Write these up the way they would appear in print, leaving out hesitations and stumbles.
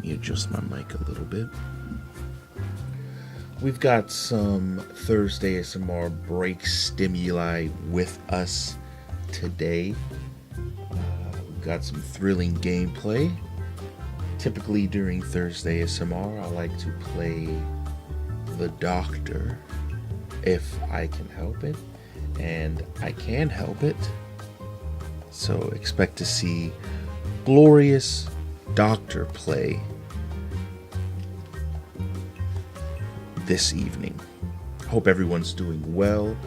me adjust my mic a little bit. We've got some Thursday ASMR break stimuli with us today. We've got some thrilling gameplay. Typically during Thursday ASMR, I like to play the doctor if I can help it, and I can help it. So expect to see glorious doctor play this evening. Hope everyone's doing well.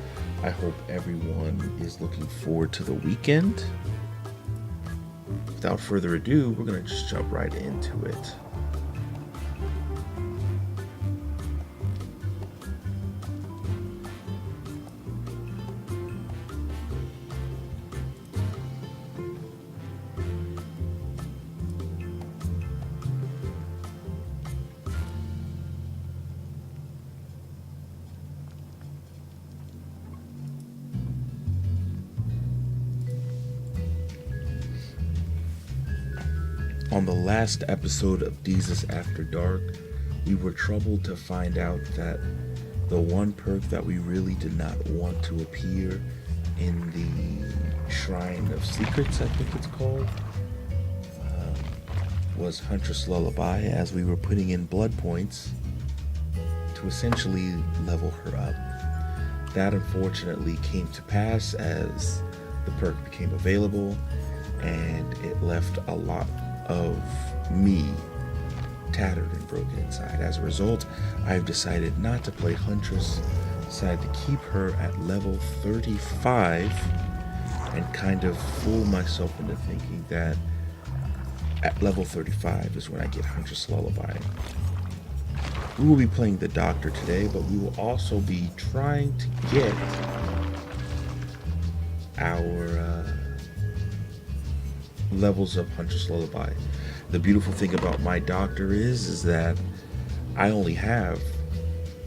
I hope everyone is looking forward to the weekend. Without further ado, we're gonna just jump right into it. On the last episode of Deezus After Dark, we were troubled to find out that the one perk that we really did not want to appear in the Shrine of Secrets, I think it's called, was Huntress Lullaby, as we were putting in blood points to essentially level her up. That unfortunately came to pass as the perk became available, and it left a lot of me tattered and broken inside. As a result, I've decided not to play Huntress, decided to keep her at level 35 and kind of fool myself into thinking that at level 35 is when I get Huntress Lullaby. We will be playing the doctor today, but we will also be trying to get our levels of Huntress Lullaby. The beautiful thing about my doctor is that I only have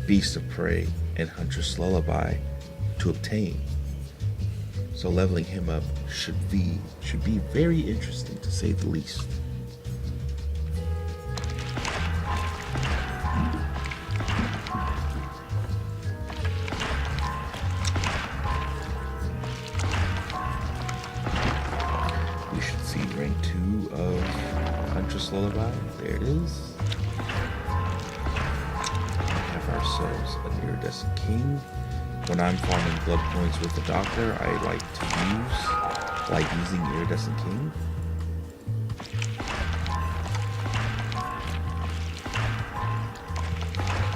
Beast of Prey and Huntress Lullaby to obtain. So leveling him up should be very interesting, to say the least. Rank 2 of Huntress Lullaby. There it is. We have ourselves an Iridescent King. When I'm farming blood points with the doctor, I like using Iridescent King.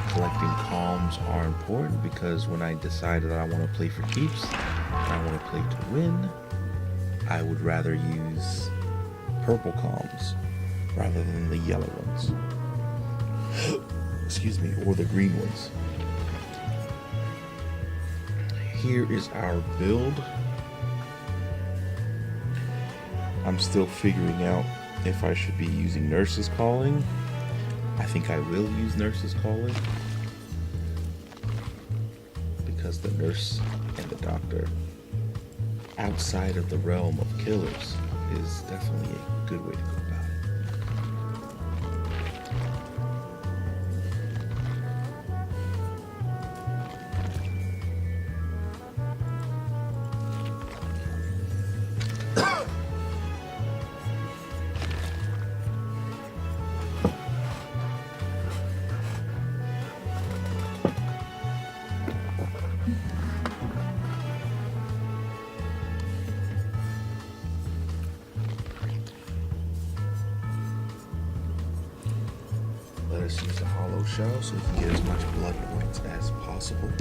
Collecting calms are important because when I decide that I want to play for keeps and I want to play to win, I would rather use purple calms rather than the yellow ones. Excuse me, or the green ones. Here is our build. I'm still figuring out if I should be using Nurse's Calling. I think I will use Nurse's Calling because the nurse and the doctor outside of the realm of killers is definitely a good way to go about it. Let's use a hollow shell so we can get as much blood points as possible.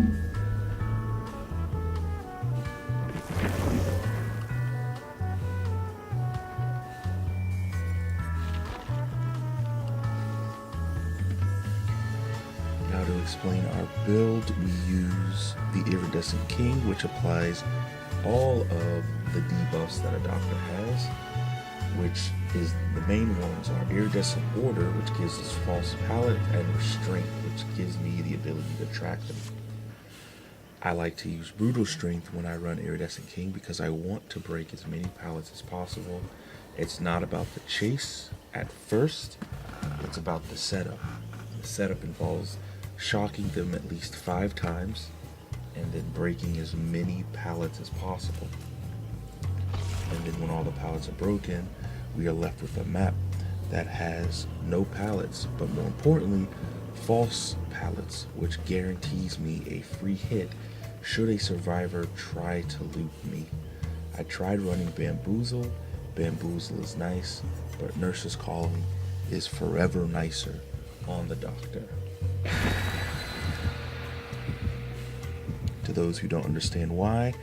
Now to explain our build, we use the Iridescent King, which applies all of the debuffs that a doctor has, which is the main ones are Iridescent Order, which gives us False Palate, and Restraint, which gives me the ability to track them. I like to use Brutal Strength when I run Iridescent King because I want to break as many pallets as possible. It's not about the chase at first, It's about the setup. The setup involves shocking them at least 5 times and then breaking as many pallets as possible. And then when all the pallets are broken, we are left with a map that has no pallets, but more importantly, false pallets, which guarantees me a free hit should a survivor try to loot me. I tried running Bamboozle. Bamboozle is nice, but Nurse's Calling is forever nicer on the doctor. To those who don't understand why,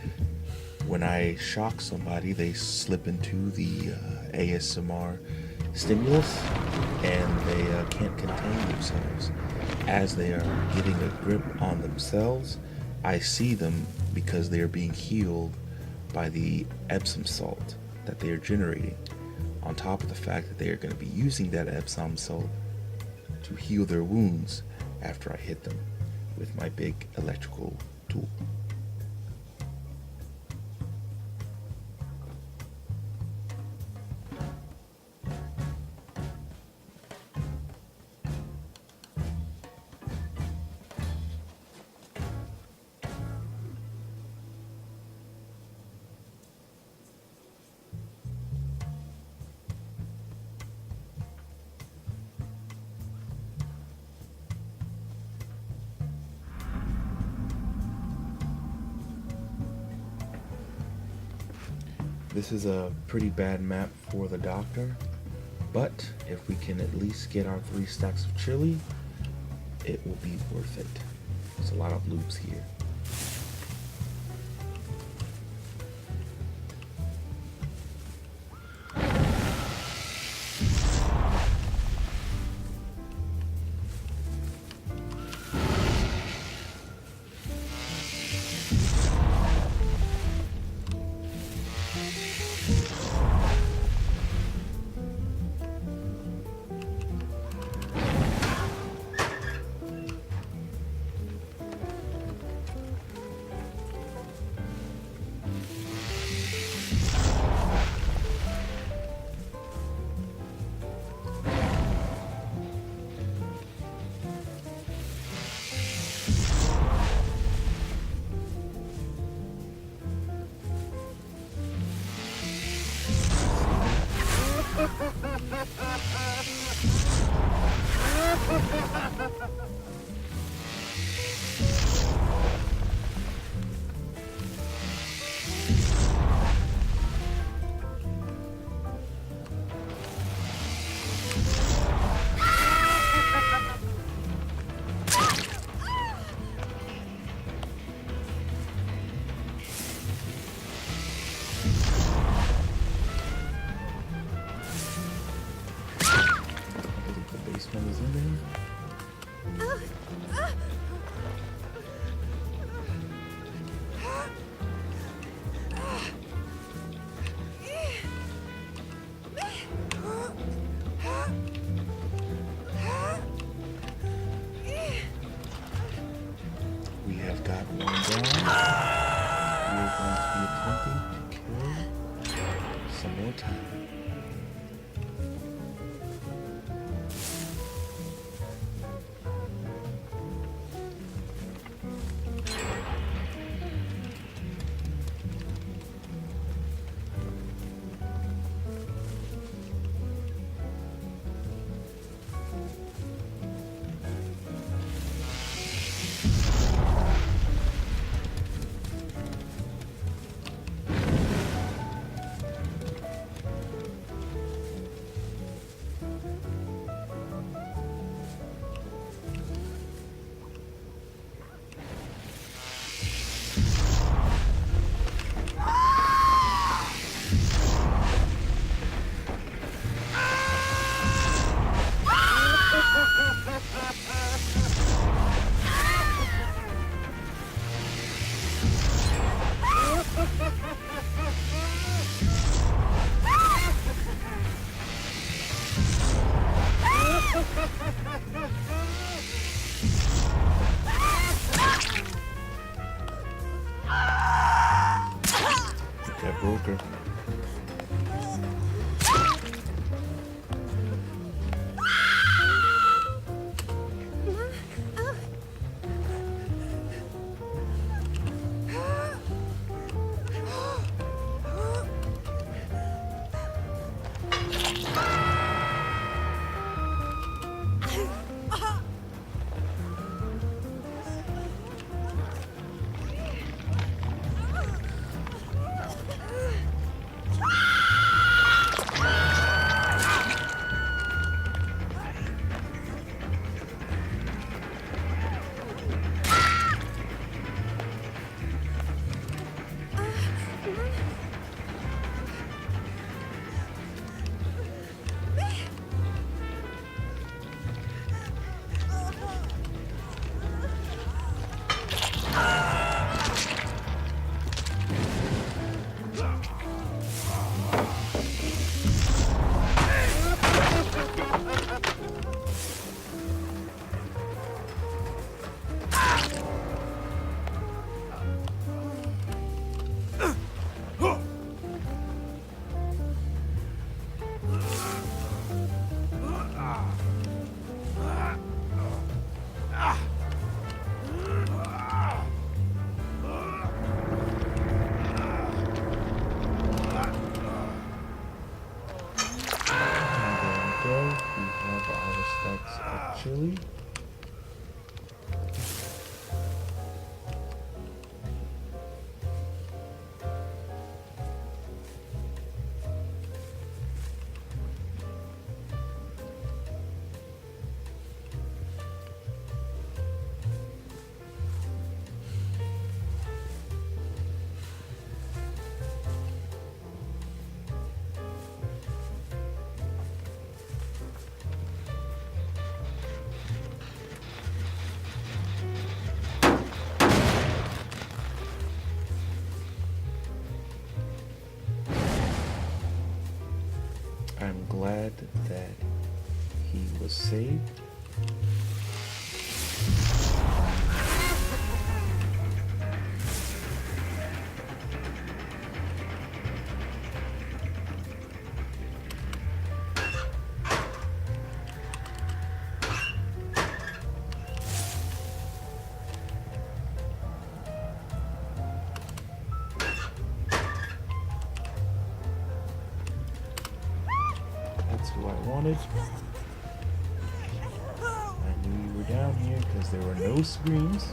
when I shock somebody, they slip into the ASMR stimulus and they can't contain themselves. As they are getting a grip on themselves, I see them because they are being healed by the Epsom salt that they are generating, on top of the fact that they are going to be using that Epsom salt to heal their wounds after I hit them with my big electrical tool. This is a pretty bad map for the doctor, but if we can at least get our 3 stacks of chili, it will be worth it. There's a lot of loops here. We have got one down. We are going to be attempting to kill some more time. That broker. That's actually I'm glad that he was saved. That's who I wanted. I knew you were down here because there were no screams.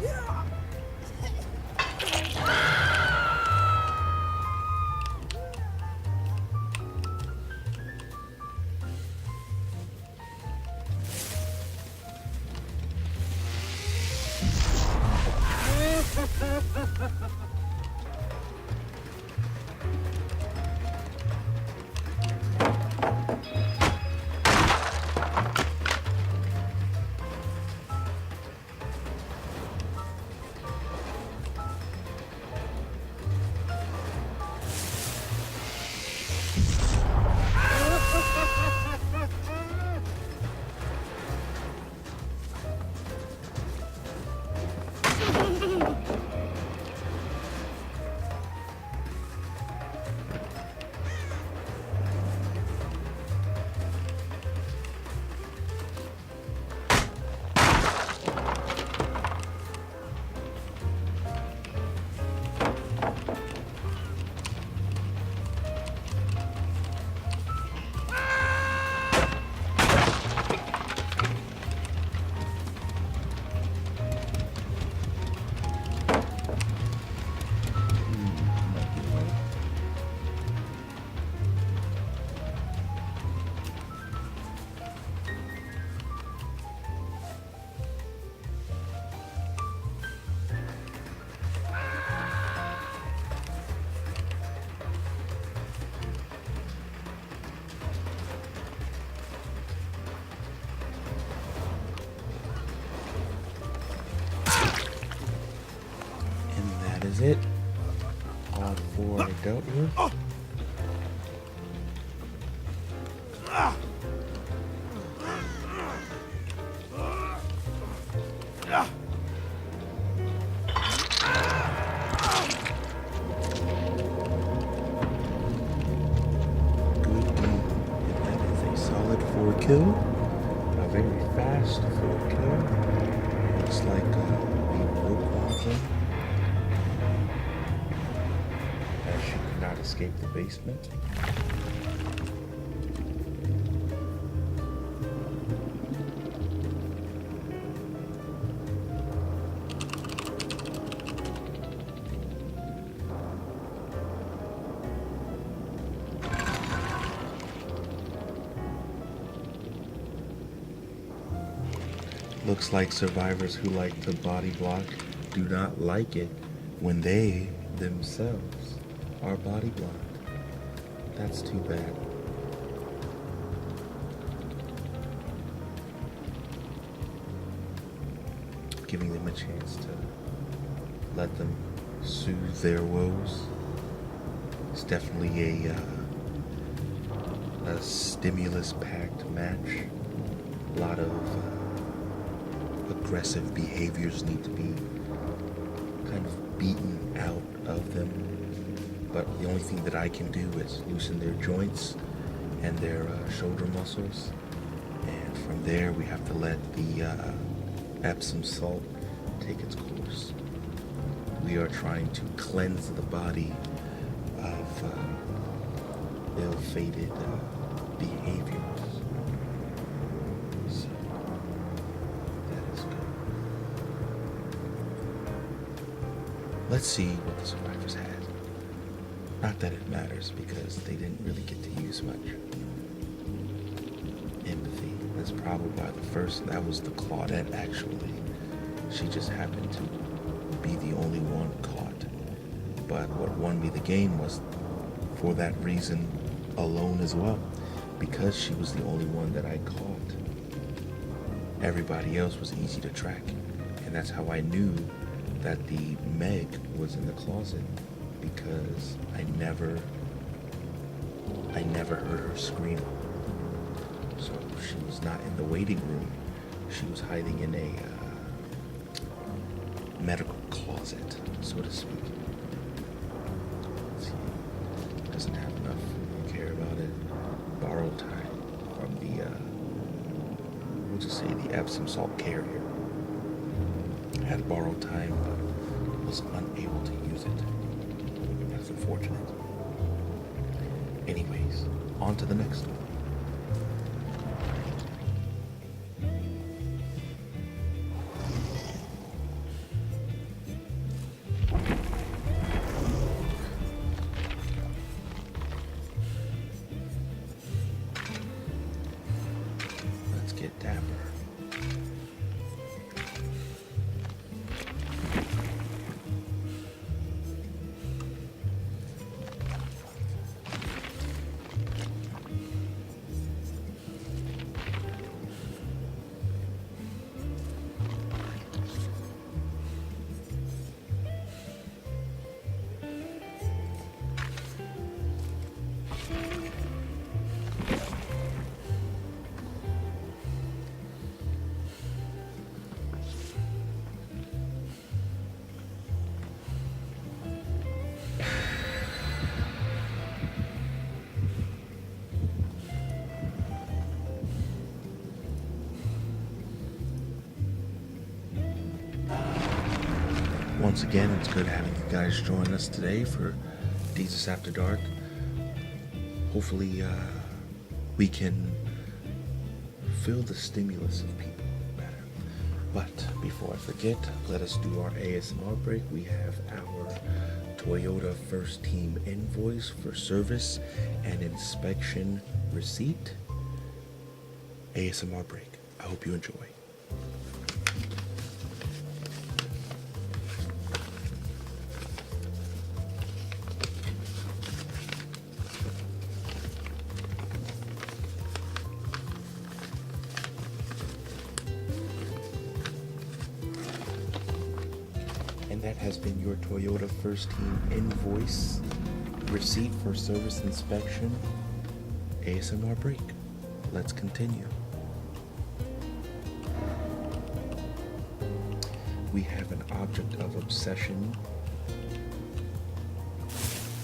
Is it? All four are dealt with. Good deed. That is a solid 4 kill. A very fast 4 kill. Looks like we broke walking. She could not escape the basement. Looks like survivors who like to body block do not like it when they themselves are body blocked. That's too bad. Giving them a chance to let them soothe their woes. It's definitely a stimulus-packed match. A lot of aggressive behaviors need to be kind of beaten out of them. But the only thing that I can do is loosen their joints and their shoulder muscles. And from there, we have to let the Epsom salt take its course. We are trying to cleanse the body of ill-fated behaviors. So, Let's see what the survivors had. Not that it matters, because they didn't really get to use much empathy. That's probably why that was the Claudette, actually. She just happened to be the only one caught. But what won me the game was for that reason alone as well. Because she was the only one that I caught, everybody else was easy to track. And that's how I knew that the Meg was in the closet, because I never heard her scream. So she was not in the waiting room. She was hiding in a medical closet, so to speak. Let's see. Doesn't have enough. I care about it. Borrowed time from the we'll just say the Epsom salt carrier. Had borrowed time, but was unable to use it. That's unfortunate. Anyways, on to the next one. Let's get dapper. Once again, it's good having you guys join us today for Deezus After Dark. Hopefully, we can feel the stimulus of people better. But before I forget, let us do our ASMR break. We have our Toyota First Team invoice for service and inspection receipt. ASMR break. I hope you enjoy. And that has been your Toyota First Team invoice receipt for service inspection. ASMR break. Let's continue. We have an object of obsession,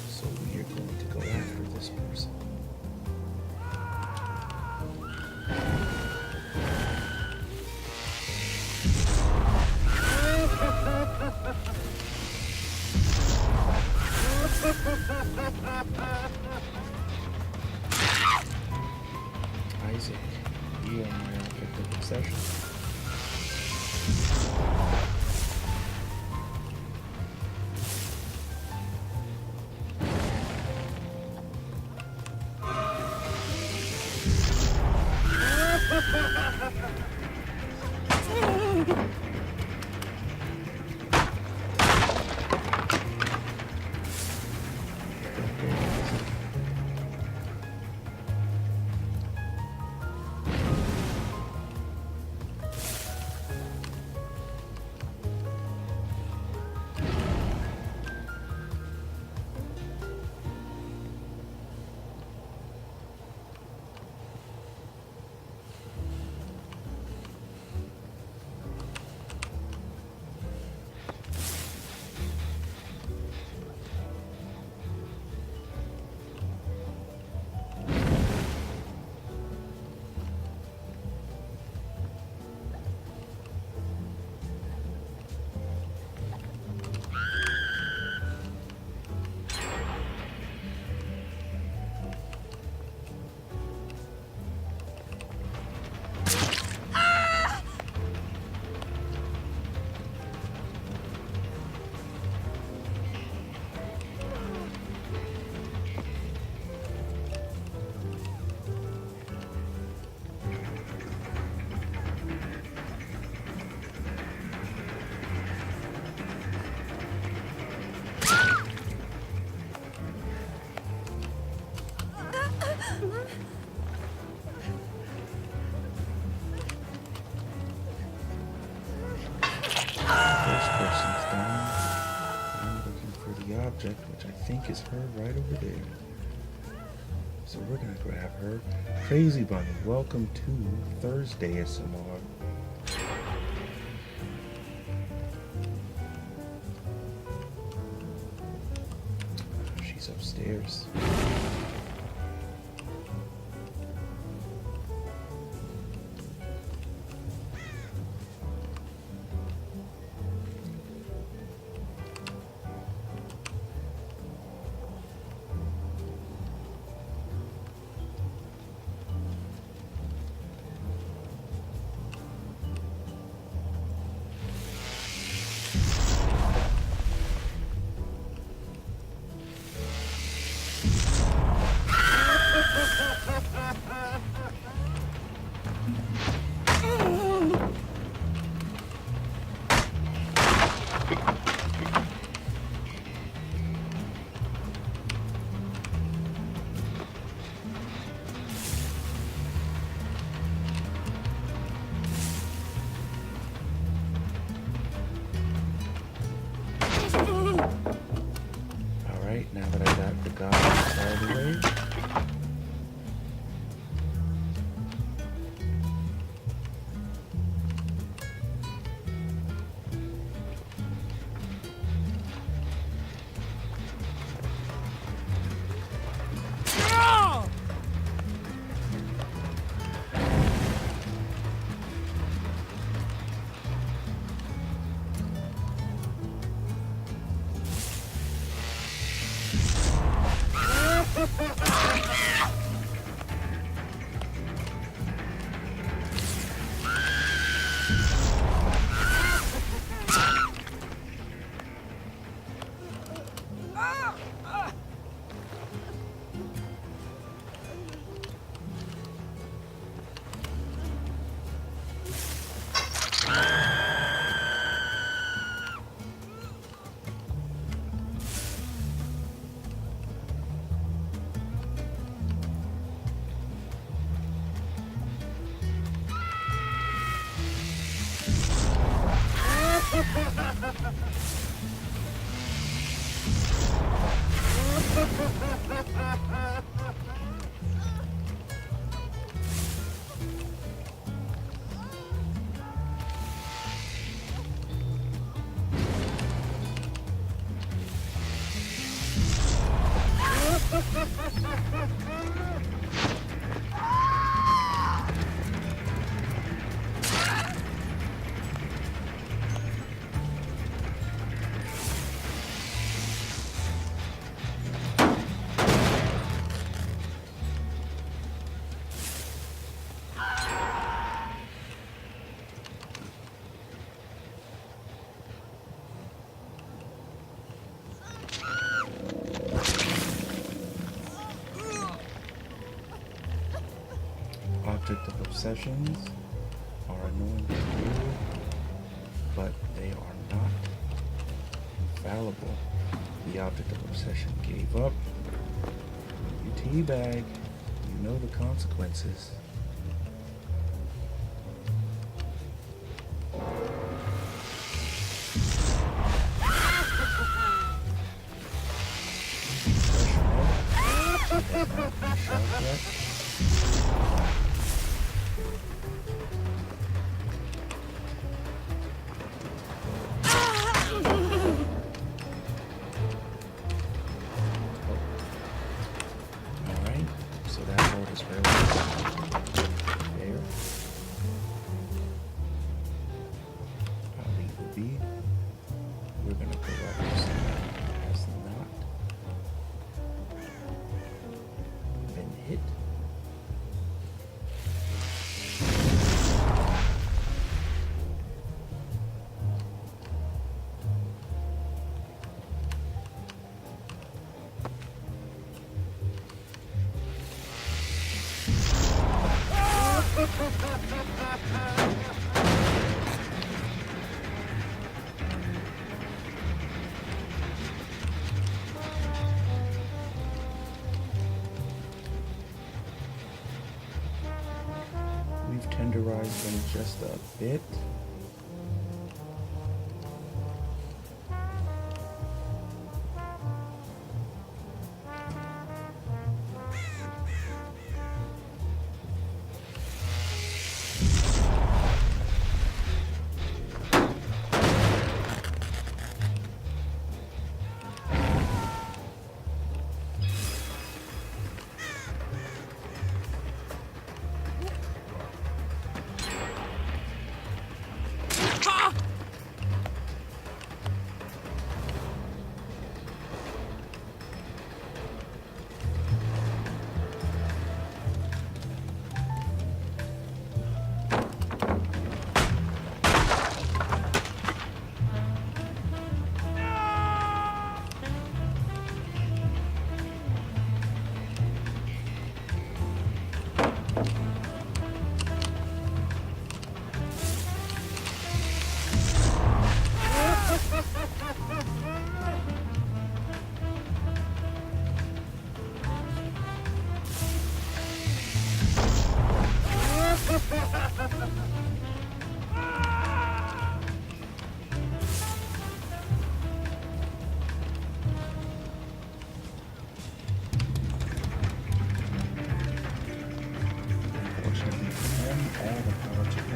so we are going to go after this person. Isaac, you are my object of obsession. subject, which I think is her right over there. So we're gonna grab her. Crazy Bunny, welcome to Thursday SMR. She's upstairs. Alright, now that I got the guards out of the way, object of obsessions are annoying to do, but they are not infallible. The object of obsession gave up. You teabag, you know the consequences. We've tenderized them just a bit.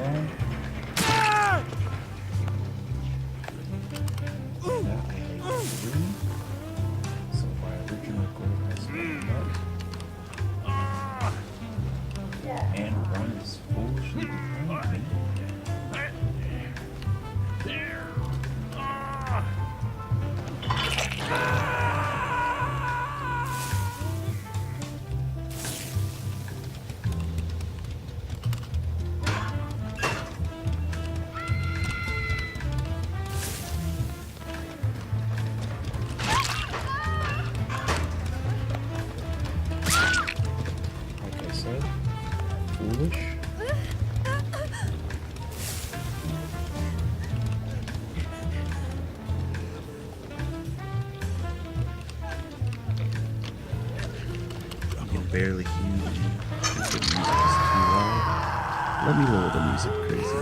phone. That I hate doing. So my original goal has been met. And one is foolishly behind me. Like I said, foolish. I can barely hear you. The music is too loud. Let me lower the music, Crazy.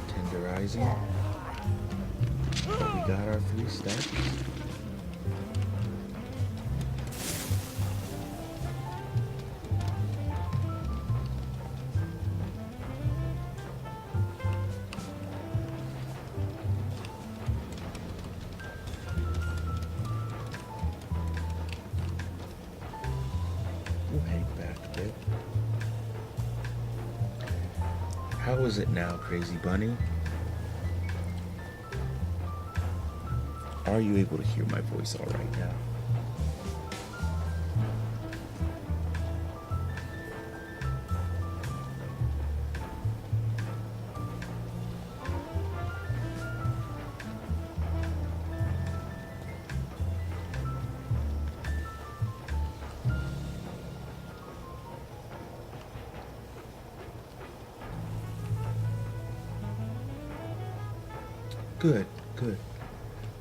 Tenderizing. We got our 3 steps. We'll hang back a bit. How is it now, Crazy Bunny? Are you able to hear my voice all right now? Good, good.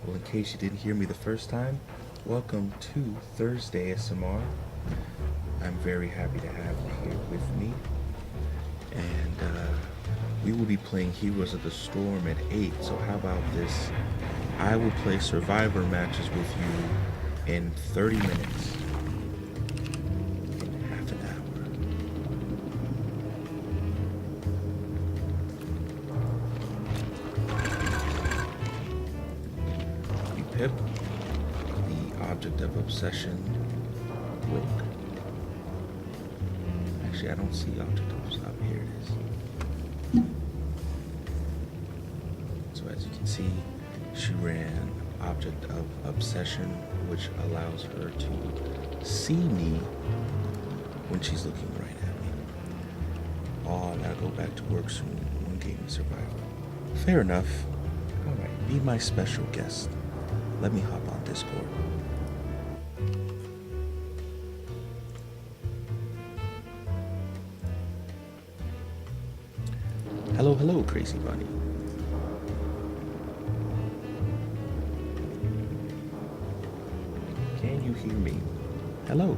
Well, in case you didn't hear me the first time, welcome to Thursday ASMR. I'm very happy to have you here with me. And we will be playing Heroes of the Storm at 8. So how about this? I will play Survivor matches with you in 30 minutes. In half an hour. Pip, the object of obsession, broke. Actually, I don't see object of obsession. Here it is. So as you can see, she ran object of obsession, which allows her to see me when she's looking right at me. Oh, I gotta go back to work soon. One game of Survivor. Fair enough. All right, be my special guest. Let me hop on Discord. Hello, hello, Crazy Bunny. Can you hear me? Hello.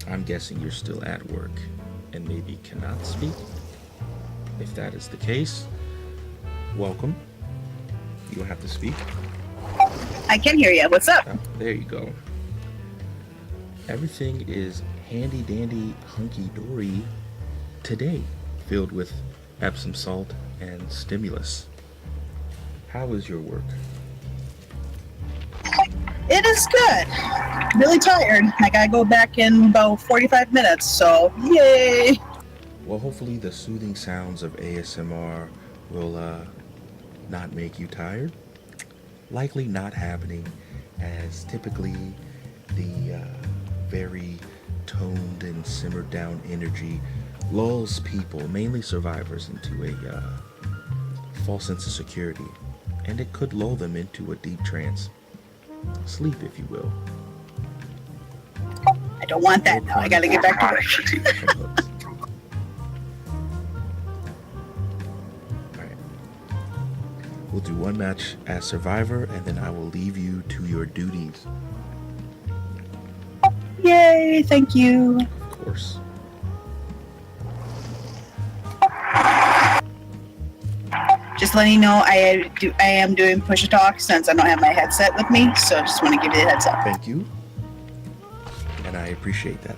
I'm guessing you're still at work and maybe cannot speak. If that is the case, welcome. You don't have to speak. I can hear you. What's up? Oh, there you go. Everything is handy dandy hunky dory today, filled with Epsom salt and stimulus. How is your work? It is good. Really tired. I gotta go back in about 45 minutes, so yay! Well, hopefully the soothing sounds of ASMR will not make you tired. Likely not happening, as typically the very toned and simmered down energy lulls people, mainly survivors, into a false sense of security, and it could lull them into a deep trance. Sleep, if you will. I don't want that now. I gotta get back to work. will do one match as survivor, and then I will leave you to your duties. Yay, thank you. Of course. Just letting you know, I am doing push to talk since I don't have my headset with me, so I just want to give you the heads up. Thank you. And I appreciate that.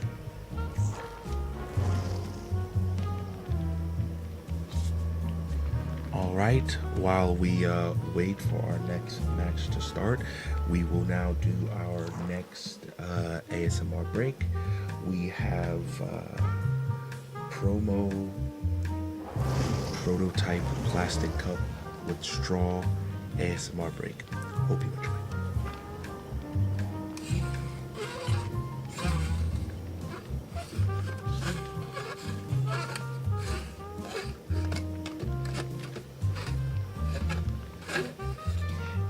All right, while we wait for our next match to start, we will now do our next ASMR break. We have promo prototype plastic cup with straw ASMR break. Hope you enjoy.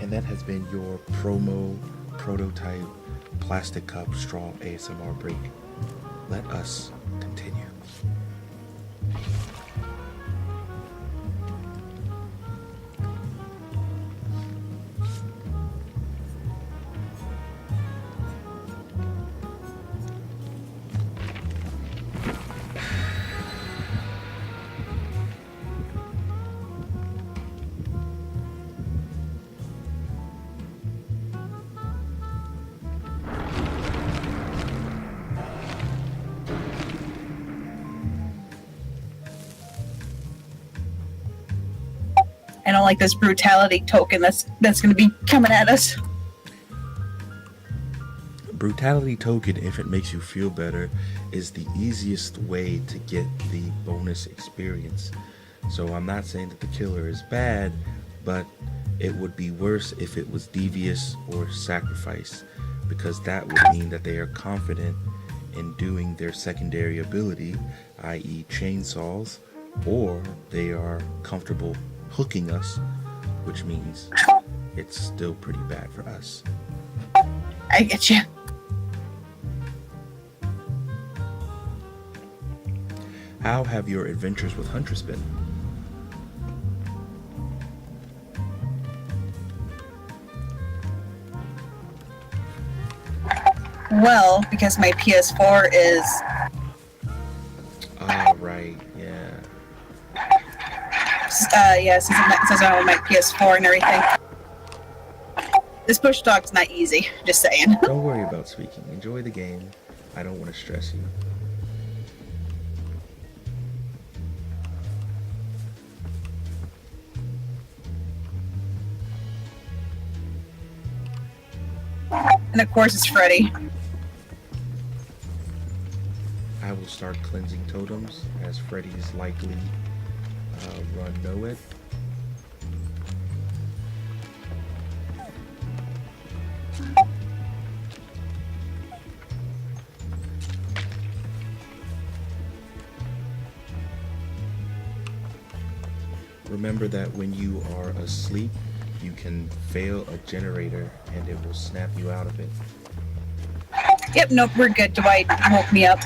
And that has been your promo prototype plastic cup straw ASMR break. Let us continue. I don't like this brutality token that's going to be coming at us. Brutality token, if it makes you feel better, is the easiest way to get the bonus experience. So I'm not saying that the killer is bad, but it would be worse if it was devious or sacrifice, because that would mean that they are confident in doing their secondary ability, i.e. chainsaws, or they are comfortable hooking us, which means it's still pretty bad for us. I get you. How have your adventures with Huntress been? Well, because my PS4 is... Oh, right, yeah. Since I own my PS4 and everything. This push talk's not easy, just saying. Don't worry about speaking. Enjoy the game. I don't want to stress you. And of course it's Freddy. I will start cleansing totems as Freddy's likely run know it. Remember that when you are asleep, you can fail a generator and it will snap you out of it. Yep, nope, we're good. Dwight woke me up.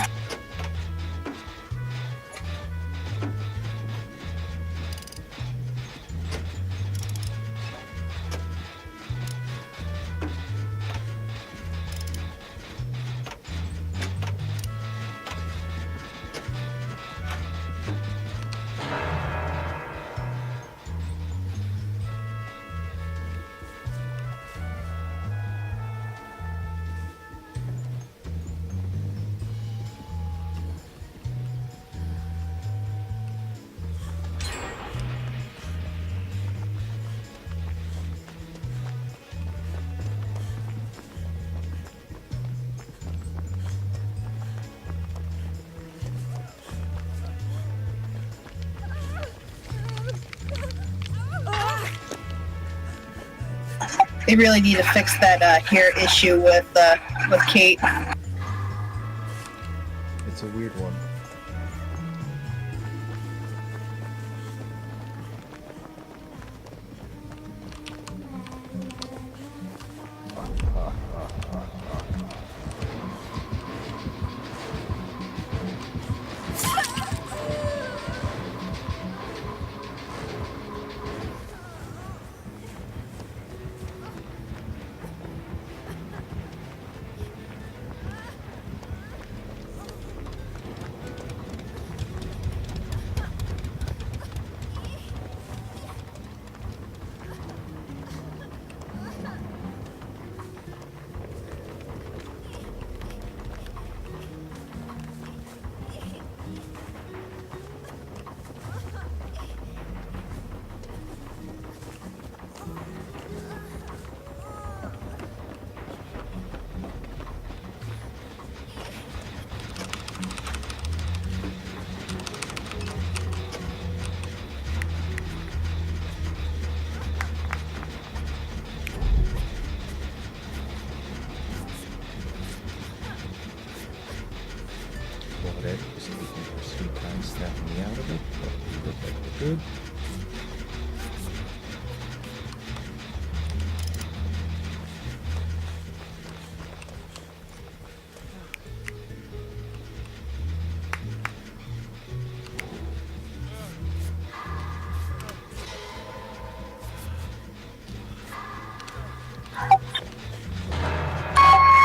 They really need to fix that hair issue with Kate. It's a weird one. snapping me out of it. Perfect, we're good.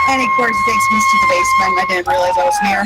And of course, it takes me to the basement. I didn't realize I was near.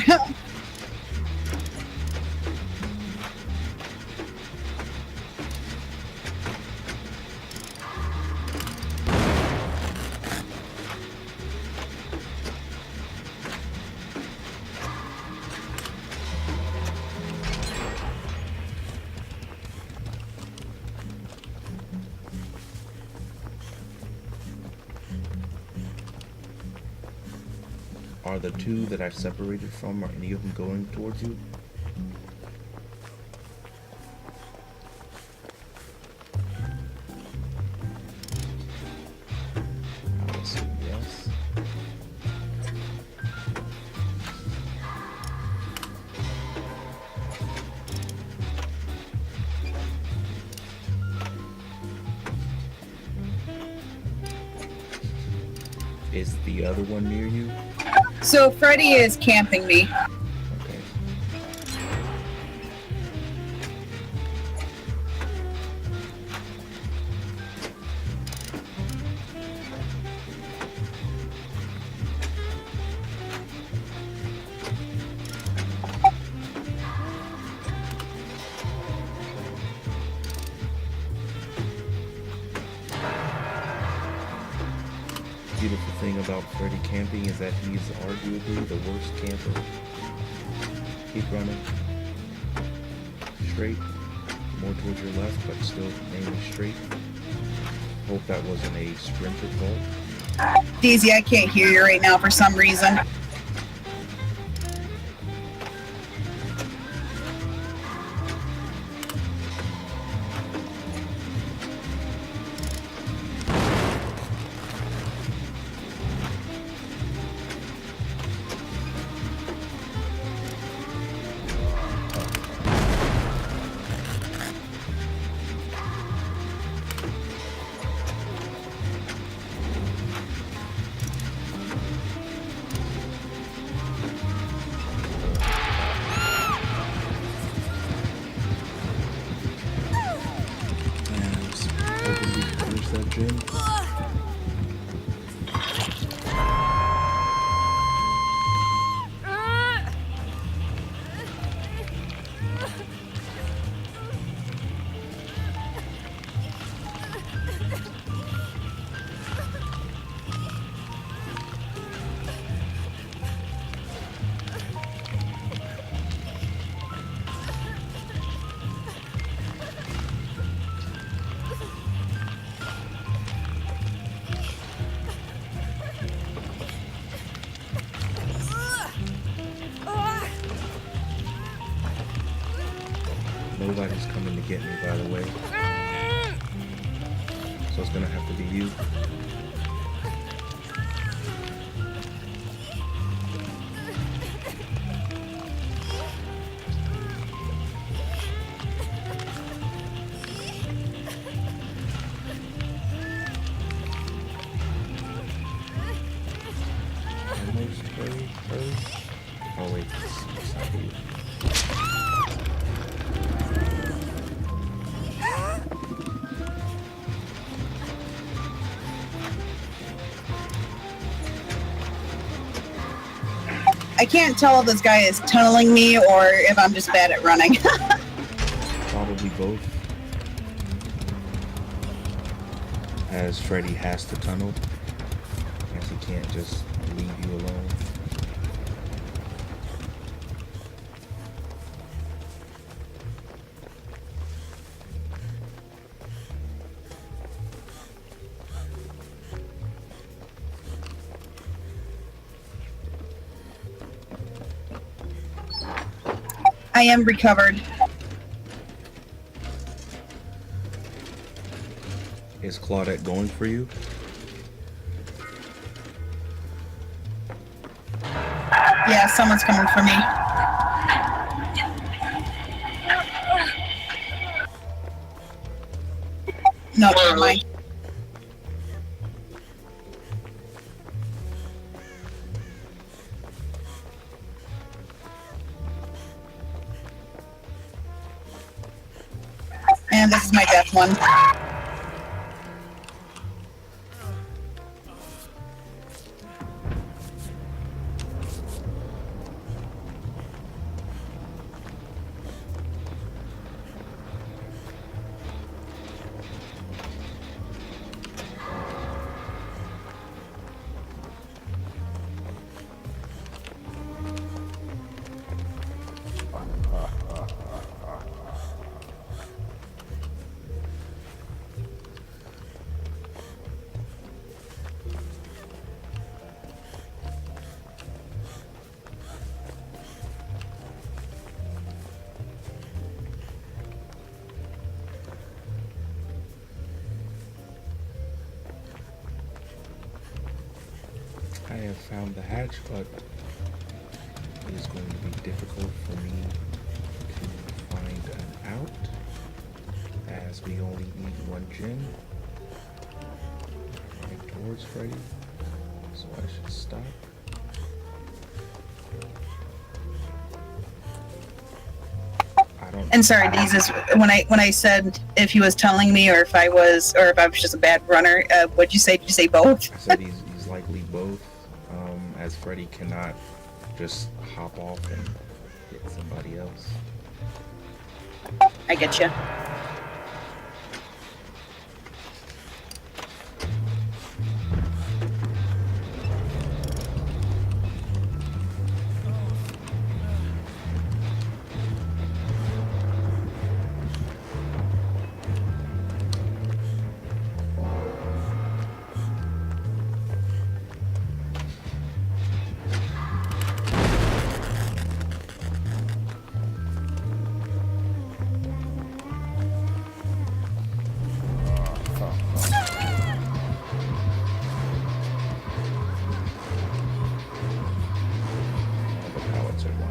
Are the two that I've separated from, are any of them going towards you? I would assume yes. Is the other one near you? So Freddy is camping me. Okay. Beautiful thing about Freddy camping is that he's arguably the worst camper. Keep running. Straight. More towards your left, but still mainly straight. Hope that wasn't a sprinter fault. Daisy, I can't hear you right now for some reason. That gym. Nobody's coming to get me, by the way. So it's gonna have to be you. Almost hurry. Oh wait, it's not you. I can't tell if this guy is tunneling me or if I'm just bad at running. Probably both. As Freddy has to tunnel, as he can't just leave you alone. I am recovered. Is Claudette going for you? Yeah, someone's coming for me. No, never mind. And this is my death one. I have found the hatch, but it is going to be difficult for me to find an out, as we only need one gym. Right towards Freddy, so I should stop. And sorry, Deezus, when I said if he was telling me or if I was just a bad runner, what'd you say? Did you say both? I said he's likely both, as Freddy cannot just hop off and hit somebody else. I get you. The pallets are gone.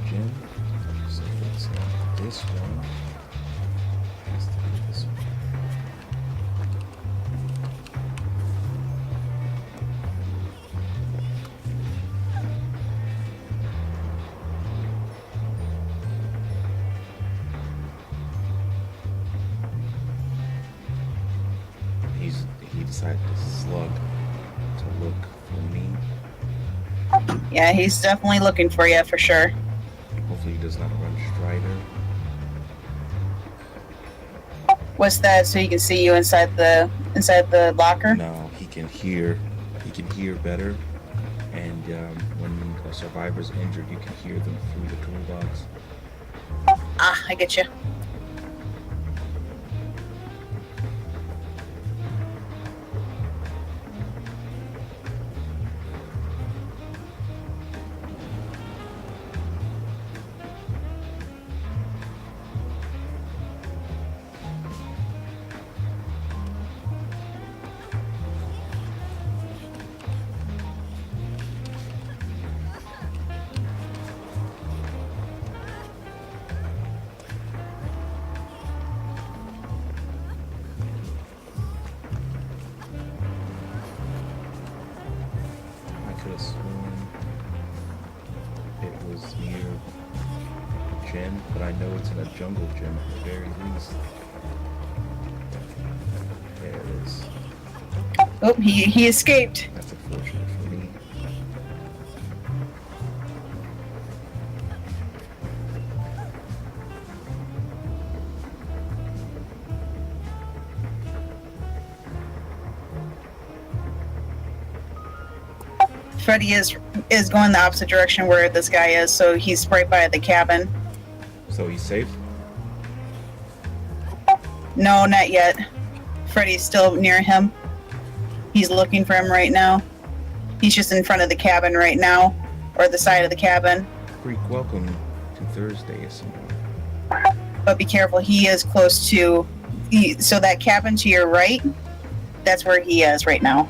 Gym. So it's not this one. It has to be this one. He decided to slug to look for me. Yeah, he's definitely looking for you for sure. Hopefully he does not run Strider. What's that? So he can see you inside the locker? No, he can hear better. And when a survivor's injured, you can hear them through the toolbox. Ah, I get you. Could have sworn it was near a gym, but I know it's in a jungle gym at the very least. There it is. Oh, he escaped. That's unfortunate for me. Freddy is going the opposite direction where this guy is, so he's right by the cabin. So he's safe? No, not yet. Freddy's still near him. He's looking for him right now. He's just in front of the cabin right now, or the side of the cabin. Freak, welcome to Thursday, Assembly. But be careful, he is close to... so that cabin to your right, that's where he is right now.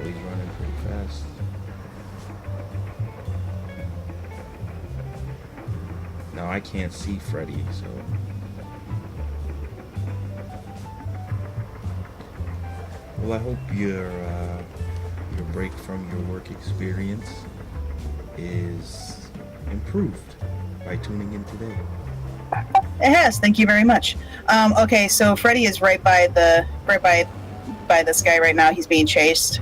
Okay. Oh, he's running pretty fast. Now I can't see Freddy, so... Well, I hope your break from your work experience is improved by tuning in today. It has, thank you very much. Okay, so Freddy is right by this guy right now. He's being chased.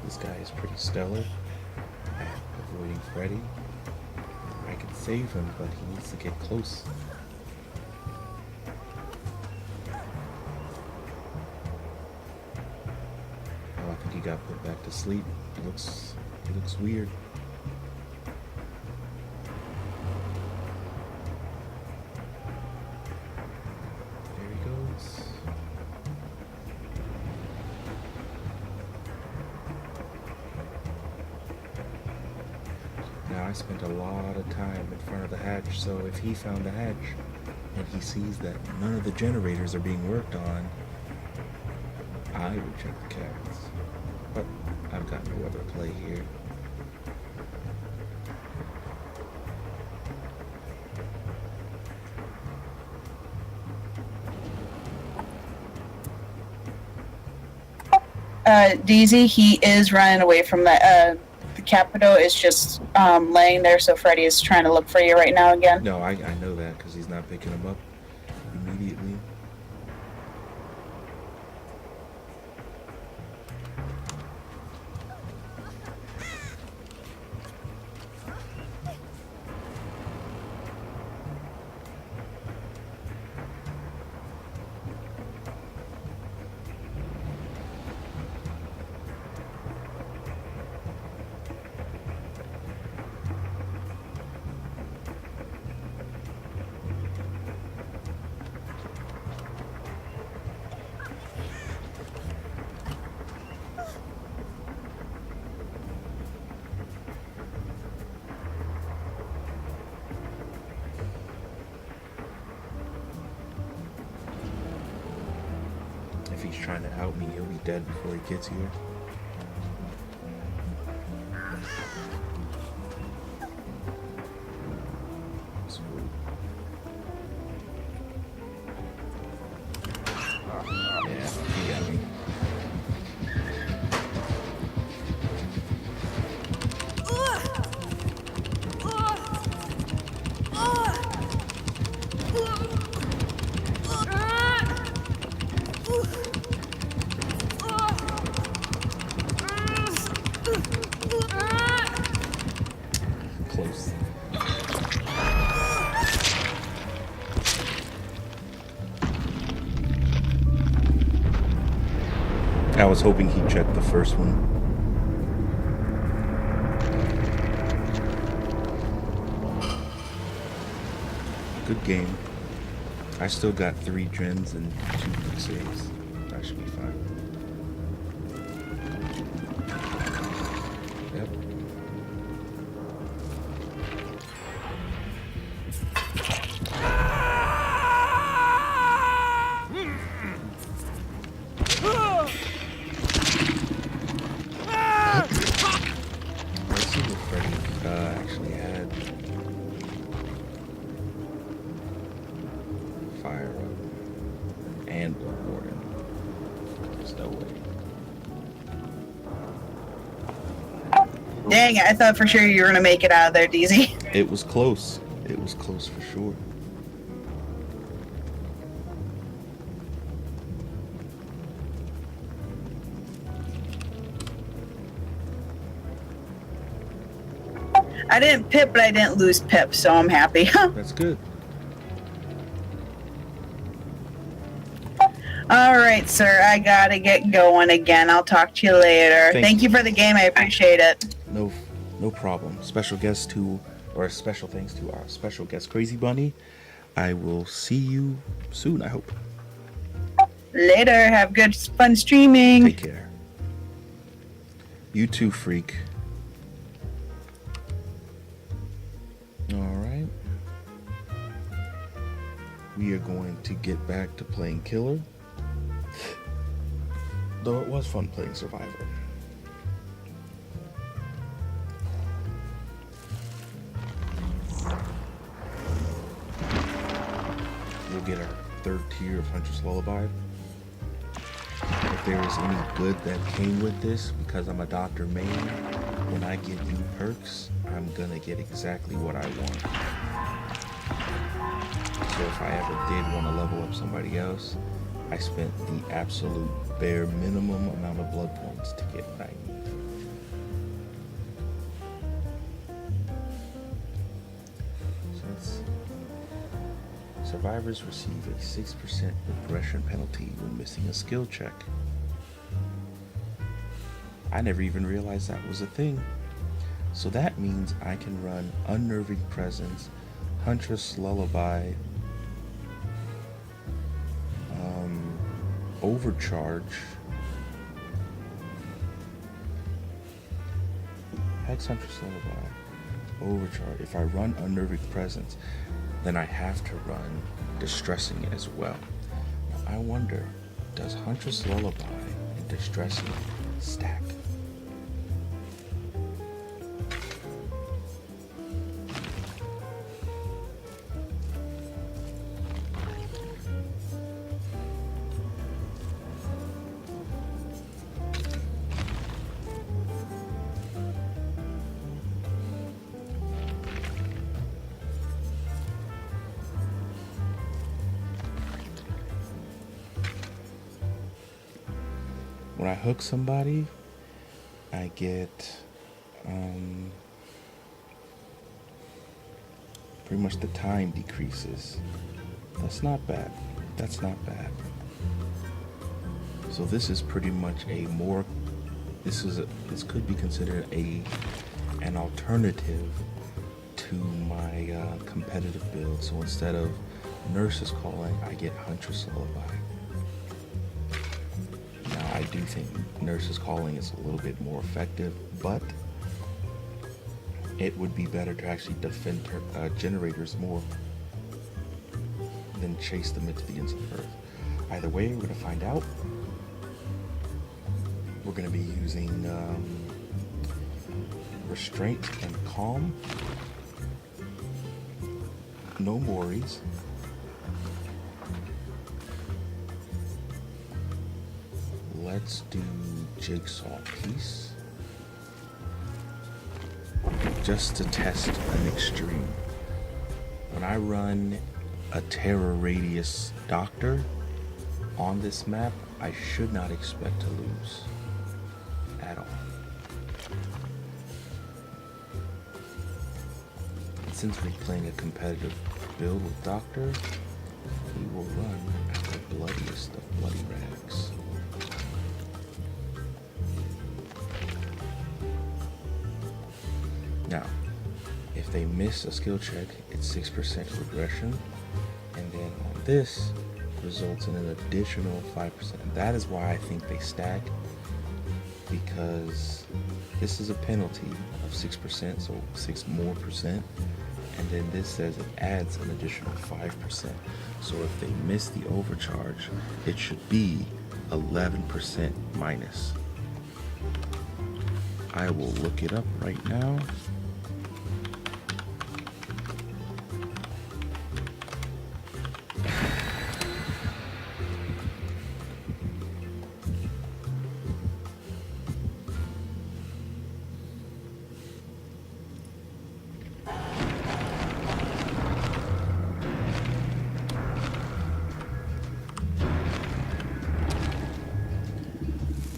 This guy is pretty stellar at avoiding Freddy. I can save him, but he needs to get close. Oh, I think he got put back to sleep. He looks weird. There he goes. Now, I spent a lot of time in front of the hatch, so if he found the hatch and he sees that none of the generators are being worked on, I would check the cabins. But I've got no other play here. DZ, he is running away from the Capito is just laying there, so Freddy is trying to look for you right now again. No, I know that because he's not picking him up immediately. If he's trying to out me, he'll be dead before he gets here. Sweet. Yeah, he got me. Close. I was hoping he'd check the first one. Good game. I still got 3 gens and 2 quick saves. That should be fine. Yep. Let's see what Freddy actually had. Fire up and Warden. There's no way. Dang it, I thought for sure you were gonna make it out of there, Deezy. It was close. It was close for sure. I didn't pip, but I didn't lose Pip, so I'm happy. That's good. Alright, sir, I gotta get going again. I'll talk to you later. Thank you for the game, I appreciate it. No problem. Special thanks to our special guest, Crazy Bunny. I will see you soon, I hope. Later, have good fun streaming. Take care. You too, freak. Alright. We are going to get back to playing Killer. Though it was fun playing Survivor. We'll get our 3rd tier of Huntress Lullaby. If there is any good that came with this, because I'm a Dr. Main, when I give you perks, I'm gonna get exactly what I want. So if I ever did want to level up somebody else, I spent the absolute bare minimum amount of blood points to get what I need. So survivors receive a 6% regression penalty when missing a skill check. I never even realized that was a thing. So that means I can run Unnerving Presence, Huntress Lullaby, Overcharge, Hex Huntress Lullaby, Overcharge. If I run Unnerving Presence, then I have to run Distressing as well. Now, I wonder, does Huntress Lullaby and Distressing stack? When I hook somebody, I get pretty much the time decreases. That's not bad. That's not bad. So this is pretty much a more. This could be considered an alternative to my competitive build. So instead of Nurse's Calling, I get Huntress Lullaby. I do think Nurse's Calling is a little bit more effective, but it would be better to actually defend generators more than chase them into the ends of the earth. Either way, we're going to find out. We're going to be using Restraint and Calm. No Mories. Let's do Jigsaw Piece. Just to test an extreme. When I run a Terror Radius Doctor on this map, I should not expect to lose at all. Since we're playing a competitive build with Doctor, we will run at the bloodiest of bloody rags. Now, if they miss a skill check, it's 6% regression, and then on this results in an additional 5%. That is why I think they stack, because this is a penalty of 6%, so 6 more percent, and then this says it adds an additional 5%. So if they miss the overcharge, it should be 11% minus. I will look it up right now.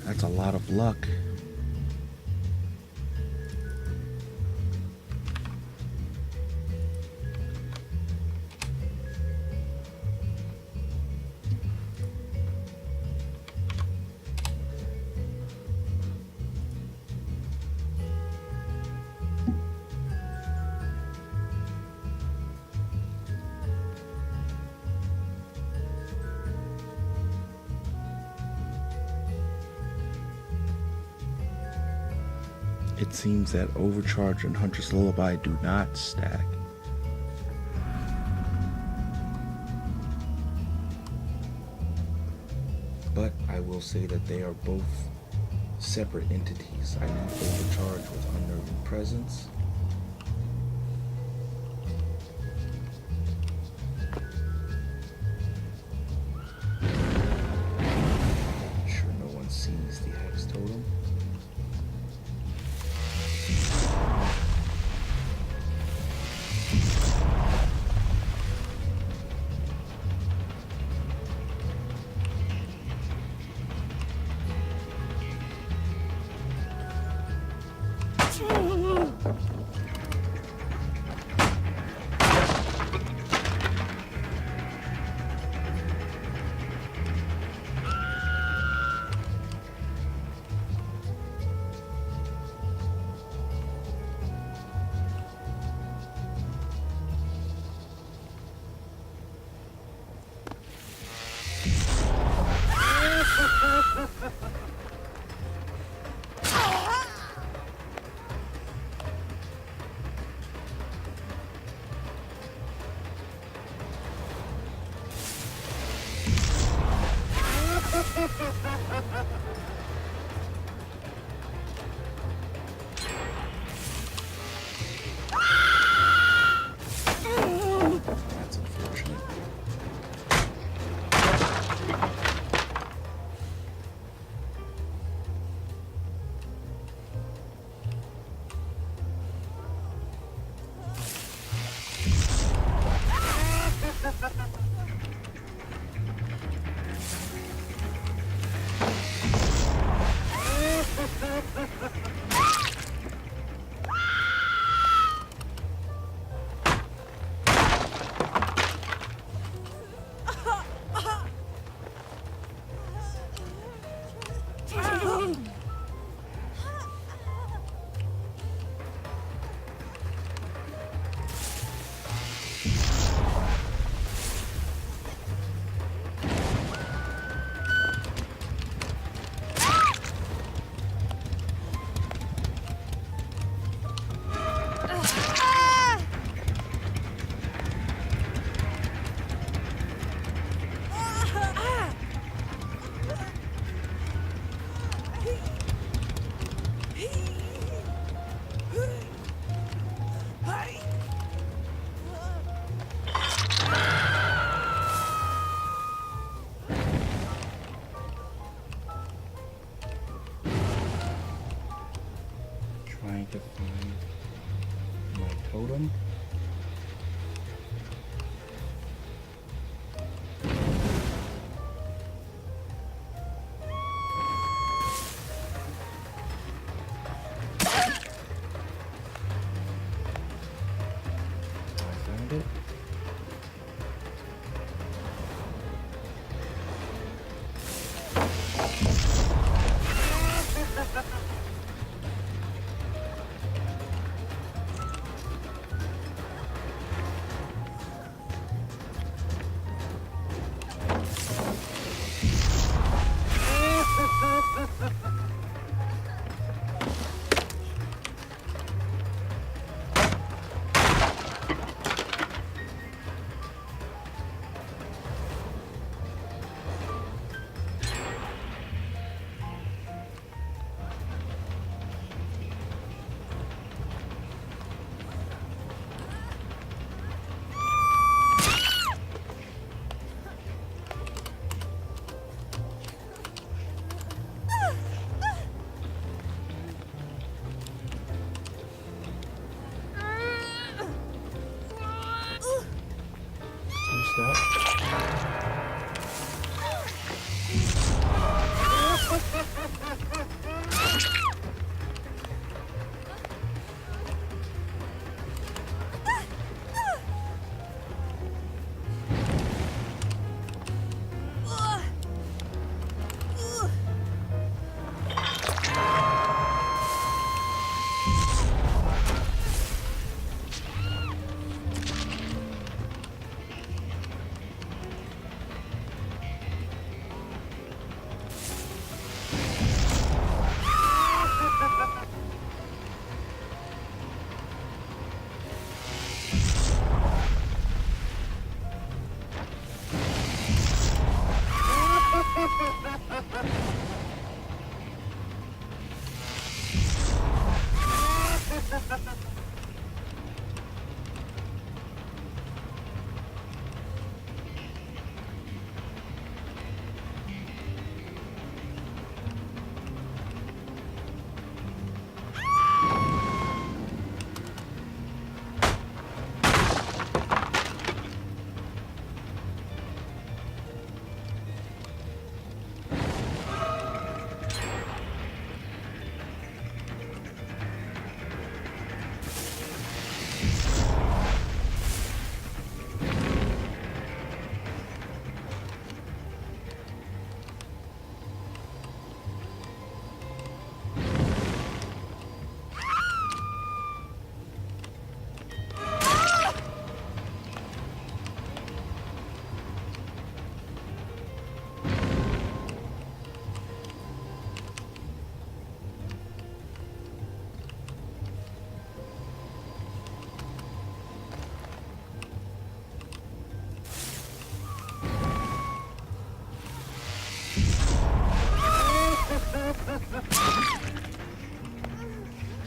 That's a lot of luck. It seems that Overcharge and Huntress Lullaby do not stack. But I will say that they are both separate entities. I need Overcharge with Unnerving Presence. Make sure no one sees the Hex Totem. That's unfortunate. Trying to find my totem. I found it.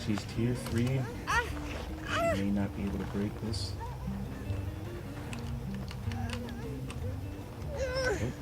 she's tier 3. She may not be able to break this. Nope.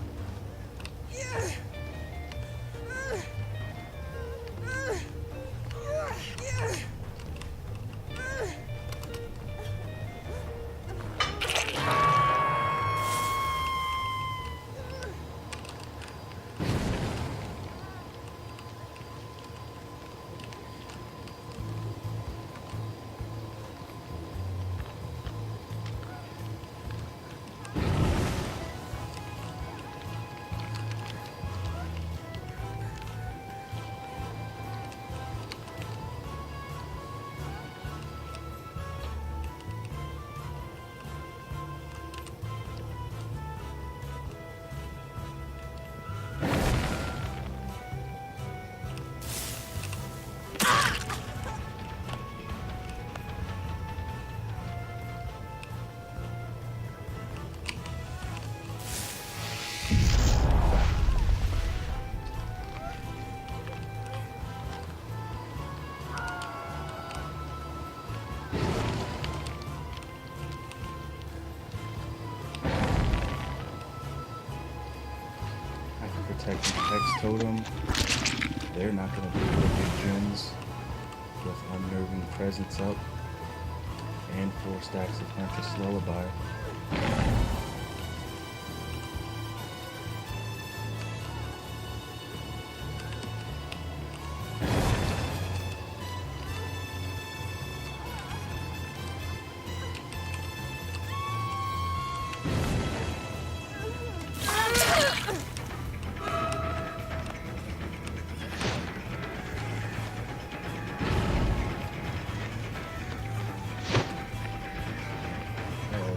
Protect the Hex Totem. They're not going to be able to get gens with Unnerving Presence up and 4 stacks of Huntress Lullaby.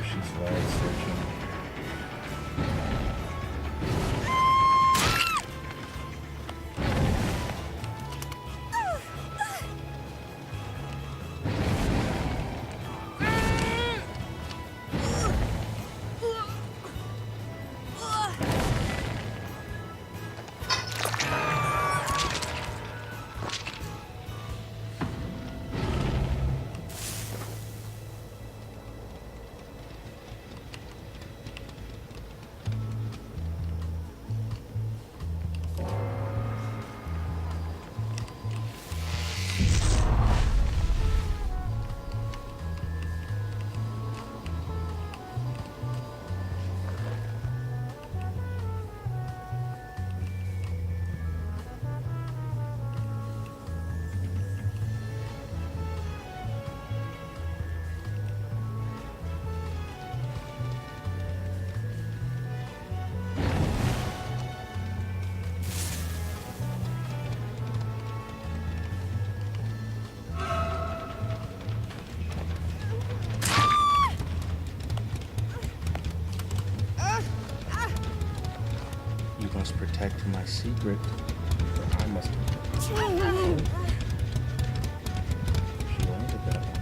She's flag switching. You must protect my secret, or I must protect. She landed that one.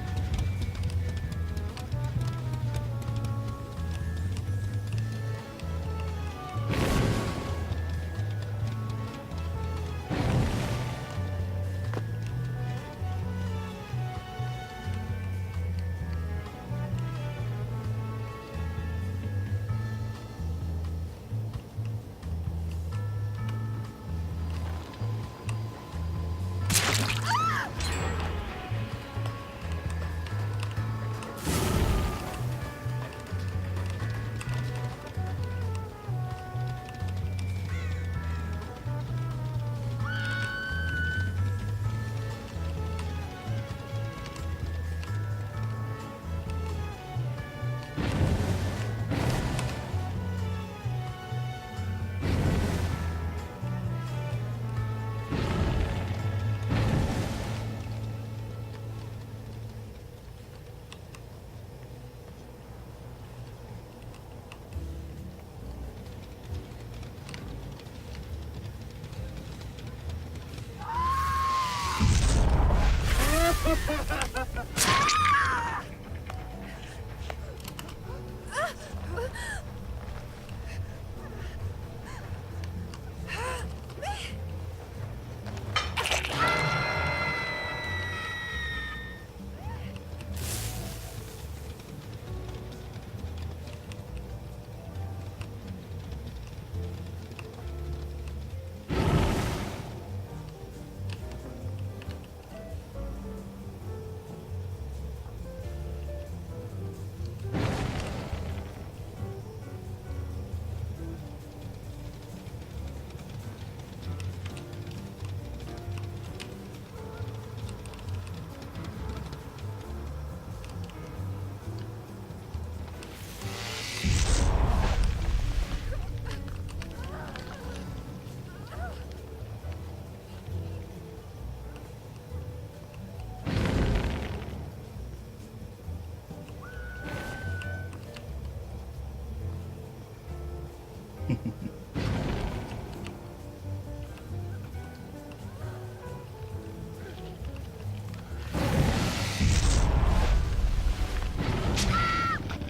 You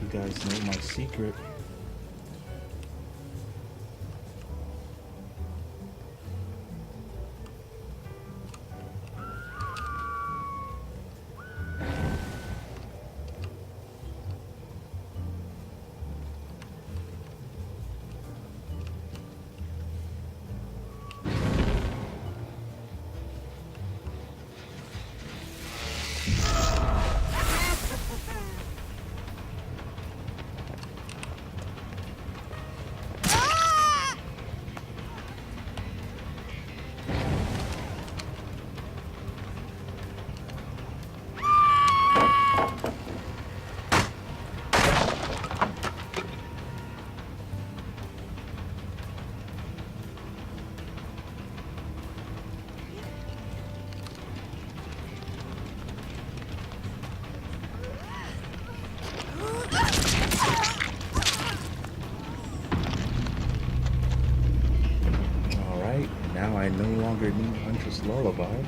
guys know my secret. Alright, now I no longer need Huntress Lullaby.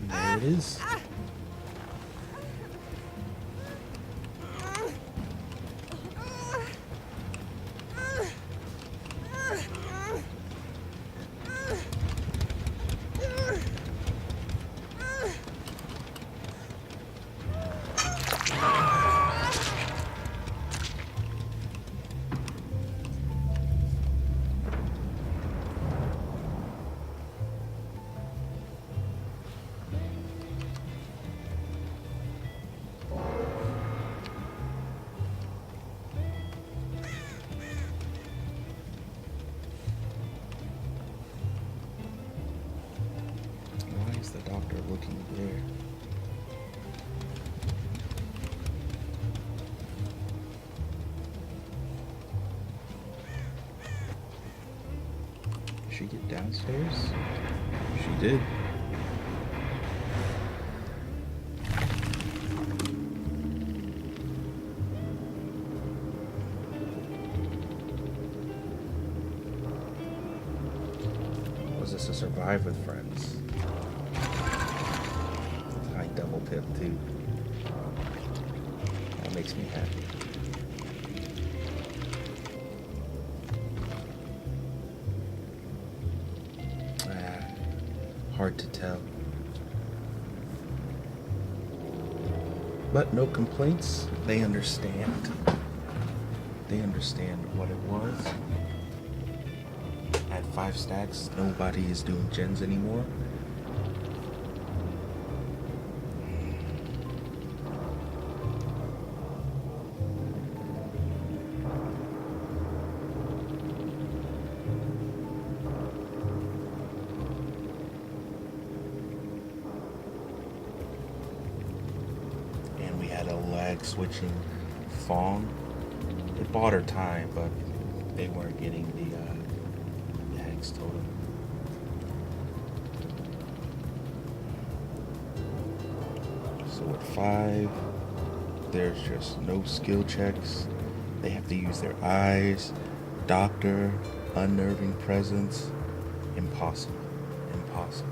There it is. Why is the doctor looking there? Did she get downstairs? She did. Was this a survive with friends? I double tip too. That makes me happy. Hard to tell. But no complaints. They understand. They understand what it was. At 5 stacks, nobody is doing gens anymore. And we had a lag switching Fawn. It bought her time, but they weren't getting the hex totem. So at 5, there's just no skill checks. They have to use their eyes. Doctor, unnerving presence. Impossible. Impossible.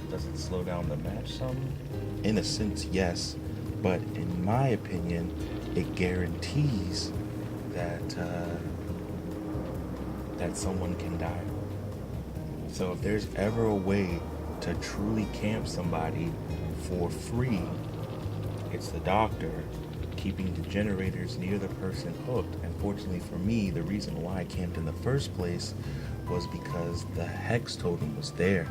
Does it slow down the match some? In a sense, yes. But in my opinion, it guarantees that that someone can die. So if there's ever a way to truly camp somebody for free, it's the doctor keeping the generators near the person hooked. And fortunately for me, the reason why I camped in the first place was because the hex totem was there.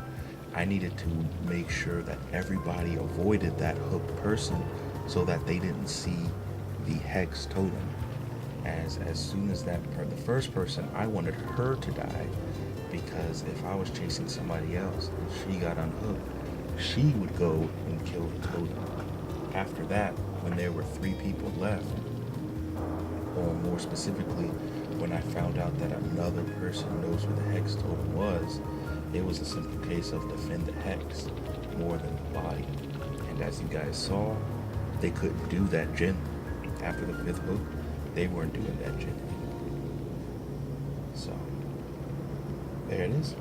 I needed to make sure that everybody avoided that hooked person so that they didn't see the hex totem. As soon as the first person, I wanted her to die, because if I was chasing somebody else and she got unhooked, she would go and kill the totem. After that, when there were 3 people left, or more specifically, when I found out that another person knows where the hex totem was, it was a simple case of defend the hex more than the body. And as you guys saw, they couldn't do that gen. After the 5th hook, they weren't doing that gen anymore. So, there it is.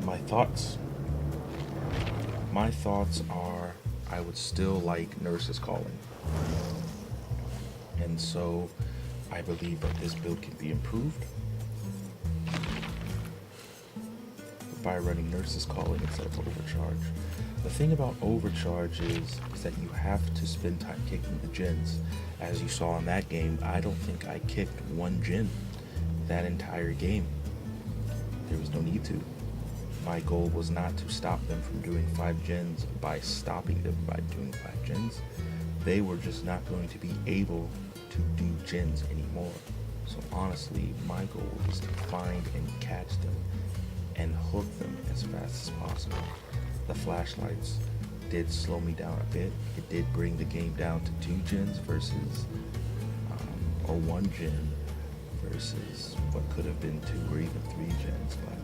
My thoughts are, I would still like nurses calling. And so, I believe that this build can be improved by running nurses calling instead of overcharge. The thing about overcharge is that you have to spend time kicking the gens. As you saw in that game, I don't think I kicked 1 gen that entire game. There was no need to. My goal was not to stop them from doing 5 gens by stopping them by doing 5 gens. They were just not going to be able to do gens anymore. So honestly, my goal is to find and catch them and hook them as fast as possible. The flashlights did slow me down a bit. It did bring the game down to 2 gens versus, or 1 gen versus what could have been 2 or even 3 gens, but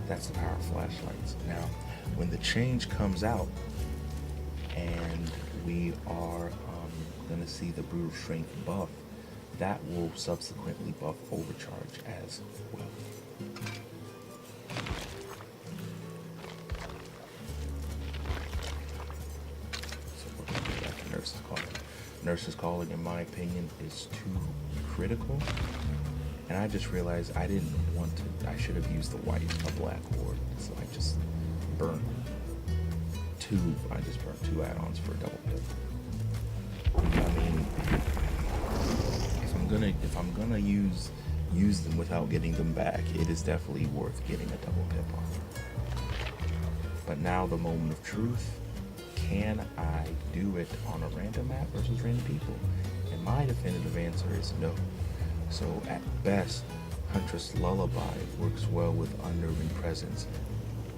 that's the power of flashlights. Now, when the change comes out and we are going to see the brutal strength buff, that will subsequently buff overcharge as well. So we're going to go back to nurses calling. Nurses calling, in my opinion, is too critical. And I just realized I didn't want to, I should have used the white, a black horde. So I just burnt 2 add-ons for a double pip. I mean, if I'm gonna use them without getting them back, it is definitely worth getting a double pip on. But now the moment of truth, can I do it on a random map versus random people? And my definitive answer is no. So at best, Huntress Lullaby works well with unnerving presence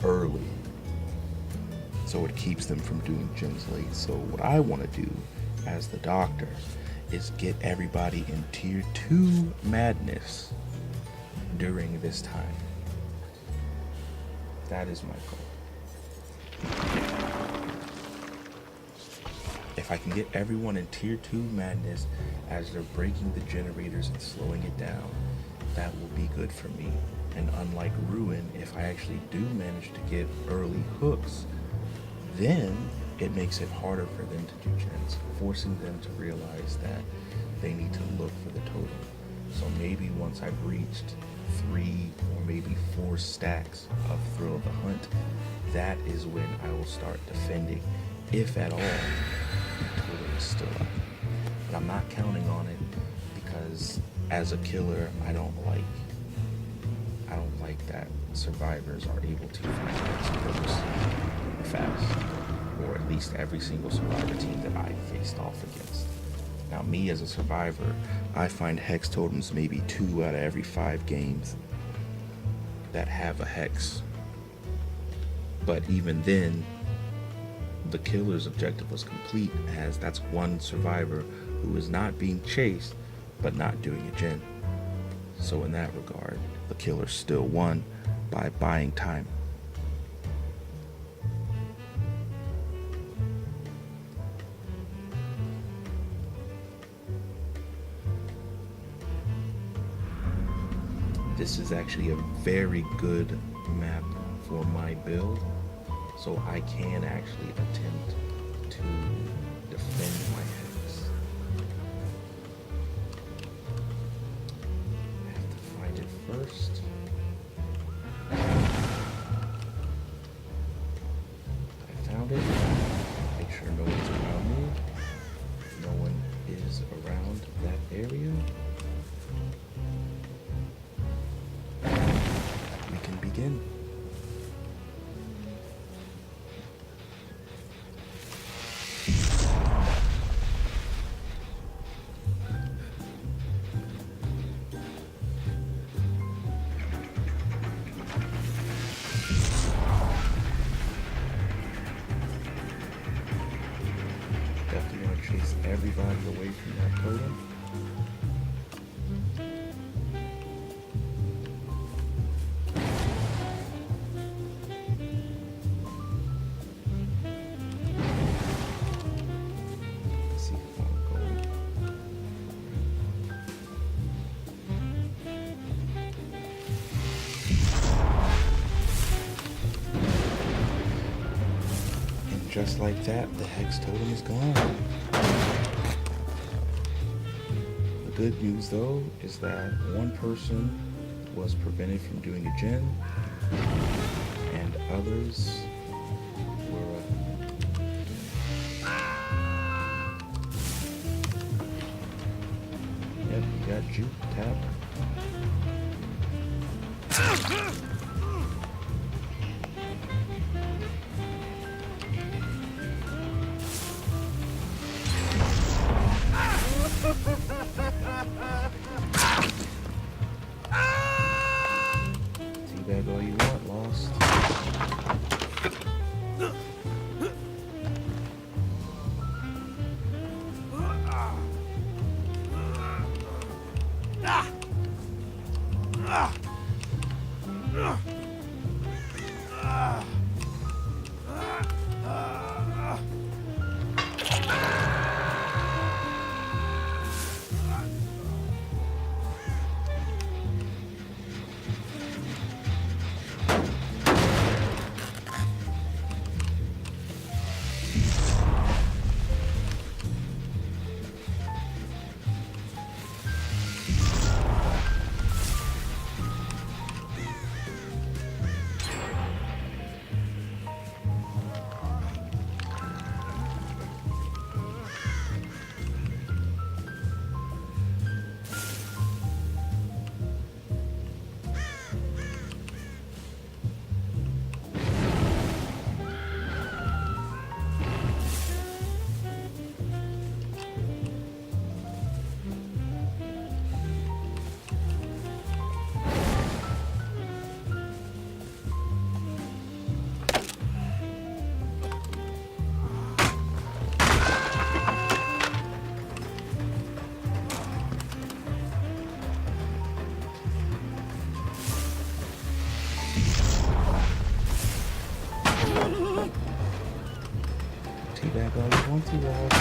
early. So it keeps them from doing gens late. So what I want to do as the doctor is get everybody in tier 2 madness during this time. That is my goal. If I can get everyone in tier 2 madness as they're breaking the generators and slowing it down, that will be good for me. And unlike Ruin, if I actually do manage to get early hooks, then it makes it harder for them to do gens, forcing them to realize that they need to look for the totem. So maybe once I've reached 3 or maybe 4 stacks of Thrill of the Hunt, that is when I will start defending, if at all, the totem is still up. But I'm not counting on it because as a killer, I don't like that survivors are able to find experts fast, or at least every single survivor team that I faced off against. Now me as a survivor, I find hex totems maybe 2 out of every 5 games that have a hex. But even then, the killer's objective was complete, as that's 1 survivor who is not being chased but not doing a gen. So in that regard, the killer still won by buying time. This is actually a very good map for my build, so I can actually attempt to defend my hex. I have to find it first. I found it. Make sure no one's around me. No one is around that area. We can begin. Definitely want to chase everybody away from that totem. Let's see if I'm going. And just like that, the hex totem is gone. The good news though is that one person was prevented from doing a gen, and others were yep, you got juke tap. Teabag all you want, Lost. Teabag all you want to, Lost.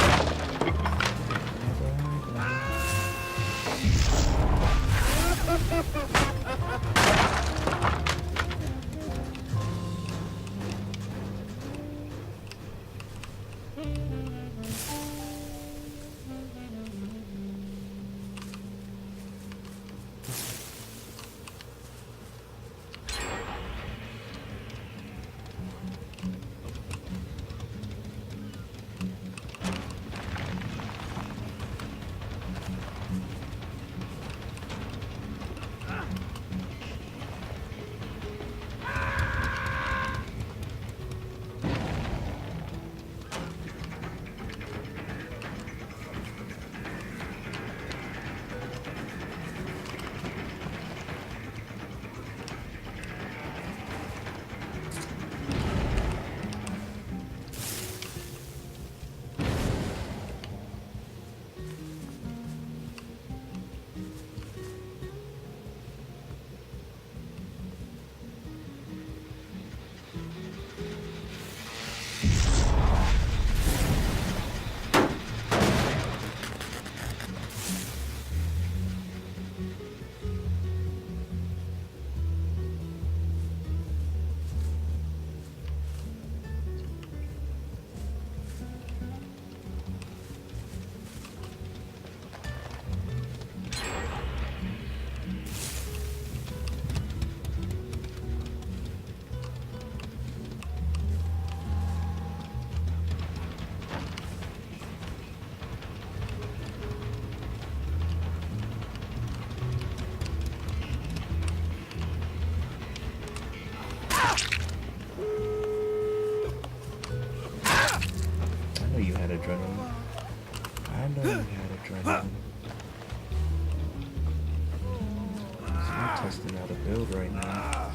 how to build right now.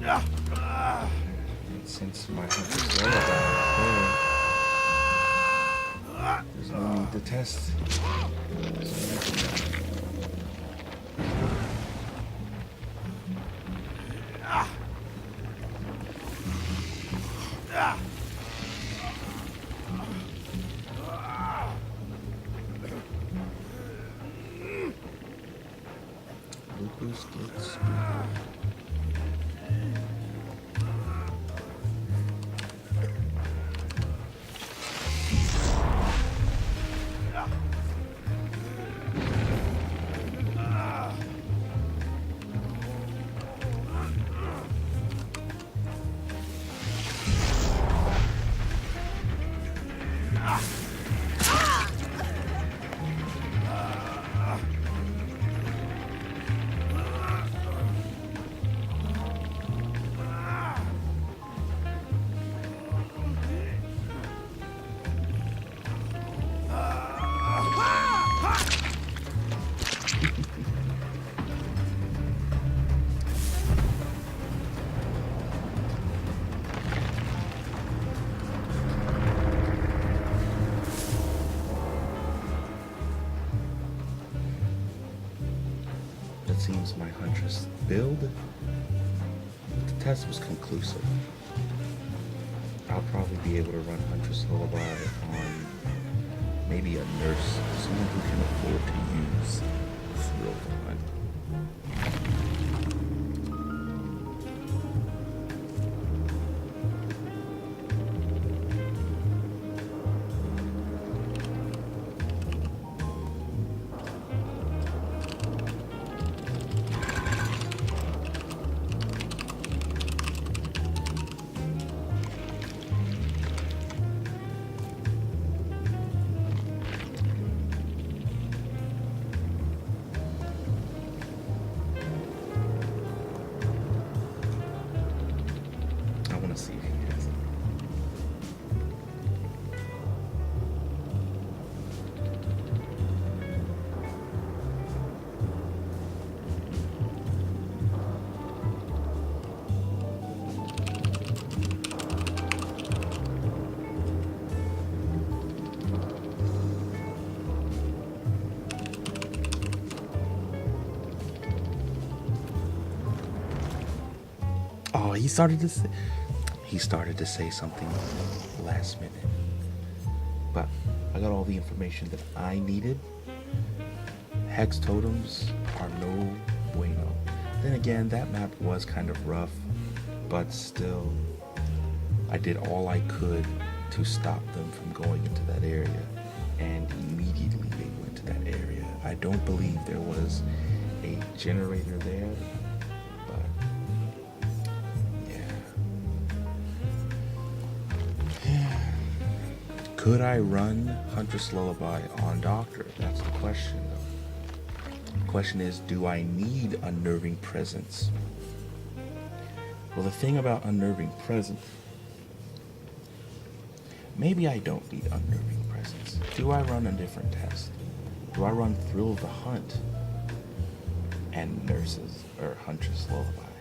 And since my hunter's lullaby is there, there's no need to test. Lupus gets seems my huntress build. The test was conclusive. I'll probably be able to run Huntress Lullaby on maybe a nurse, someone who can afford to use Thrill the Hunt. See if he has it. Oh, he started to say something last minute. But I got all the information that I needed. Hex totems are no bueno. Then again, that map was kind of rough, but still, I did all I could to stop them from going into that area, and immediately they went to that area. I don't believe there was a generator there. Could I run Huntress Lullaby on Doctor? That's the question. The question is, do I need Unnerving Presence? Well, the thing about Unnerving Presence, maybe I don't need Unnerving Presence. Do I run a different test? Do I run Thrill the Hunt and Nurses or Huntress Lullaby?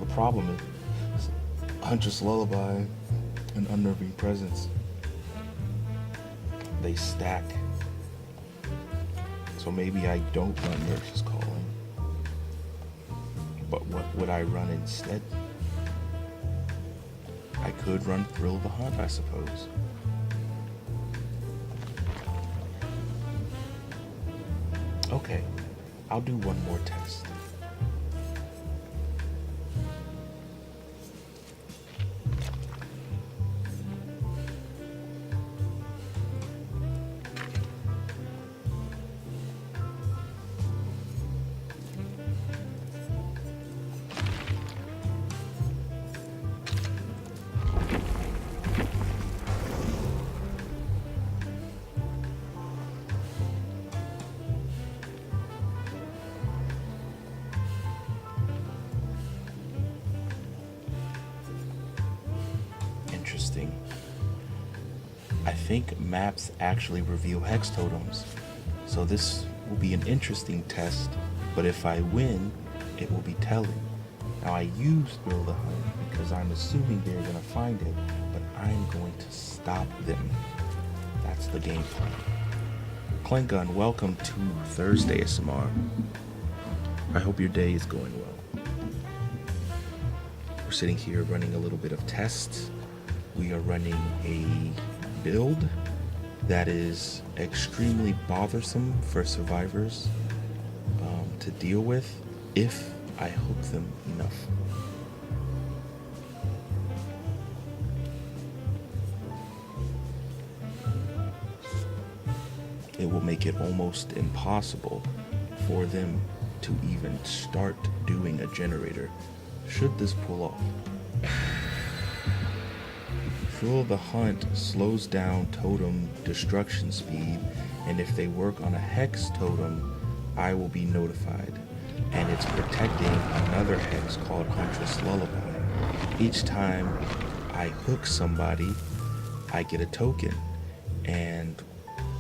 The problem is, Huntress Lullaby and Unnerving Presence, they stack. So maybe I don't run Nurse's Calling. But what would I run instead? I could run Thrill the Hunt, I suppose. Okay, I'll do one more test. I think maps actually reveal hex totems. So this will be an interesting test, but if I win, it will be telling. Now I use Thrill the Hunt because I'm assuming they're going to find it, but I'm going to stop them. That's the game plan. Clank Gun, welcome to Thursday SMR. I hope your day is going well. We're sitting here running a little bit of tests. We are running a build that is extremely bothersome for survivors to deal with if I hook them enough. It will make it almost impossible for them to even start doing a generator should this pull off. Thrill the Hunt slows down totem destruction speed, and if they work on a hex totem, I will be notified. And it's protecting another hex called Huntress Lullaby. Each time I hook somebody, I get a token. And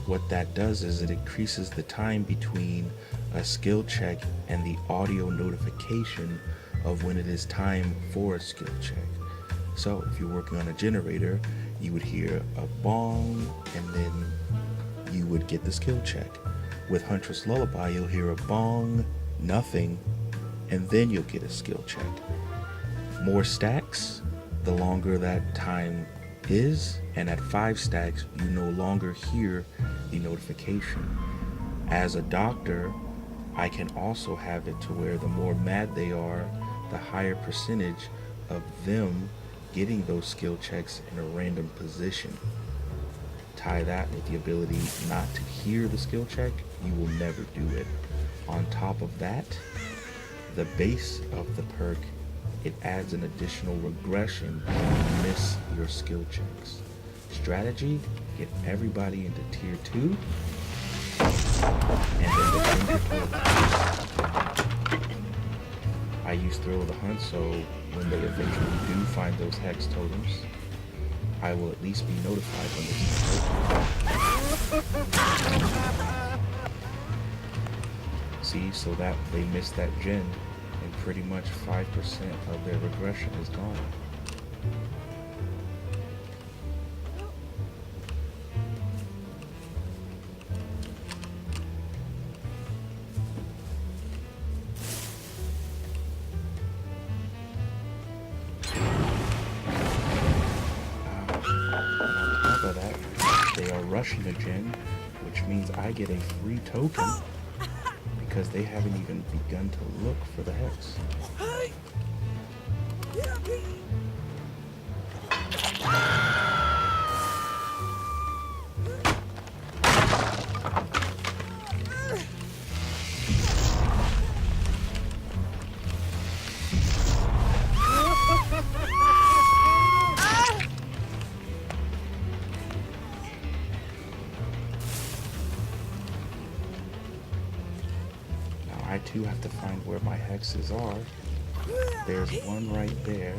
what that does is it increases the time between a skill check and the audio notification of when it is time for a skill check. So if you're working on a generator, you would hear a bong and then you would get the skill check. With Huntress Lullaby, you'll hear a bong, nothing, and then you'll get a skill check. More stacks, the longer that time is, and at 5 stacks, you no longer hear the notification. As a doctor, I can also have it to where the more mad they are, the higher percentage of them getting those skill checks in a random position. Tie that with the ability not to hear the skill check, you will never do it. On top of that, the base of the perk, it adds an additional regression when you miss your skill checks. Strategy, get everybody into tier 2, and then defend your totem. I use Thrill of the Hunt, so when they eventually do find those hex totems, I will at least be notified when it's See, so that they missed that gen, and pretty much 5% of their regression is gone. Rushing a gen, which means I get a free token because they haven't even begun to look for the hex. I too have to find where my hexes are. There's one right there.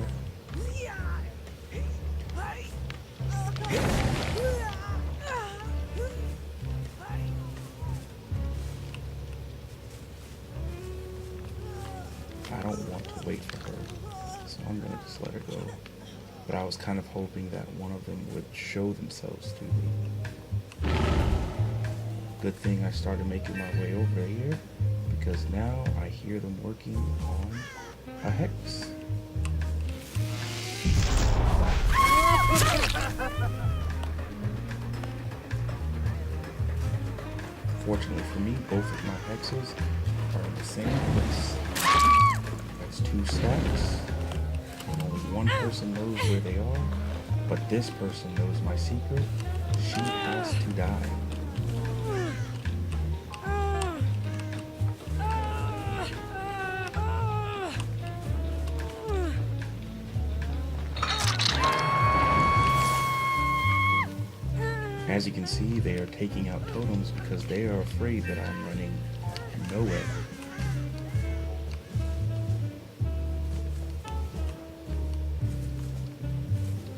I don't want to wait for her, so I'm gonna just let her go. But I was kind of hoping that one of them would show themselves to me. Good thing I started making my way over here, because now I hear them working on a hex. Fortunately for me, both of my hexes are in the same place. That's 2 stacks. And only one person knows where they are, but this person knows my secret. She has to die. As you can see, they are taking out totems because they are afraid that I'm running nowhere.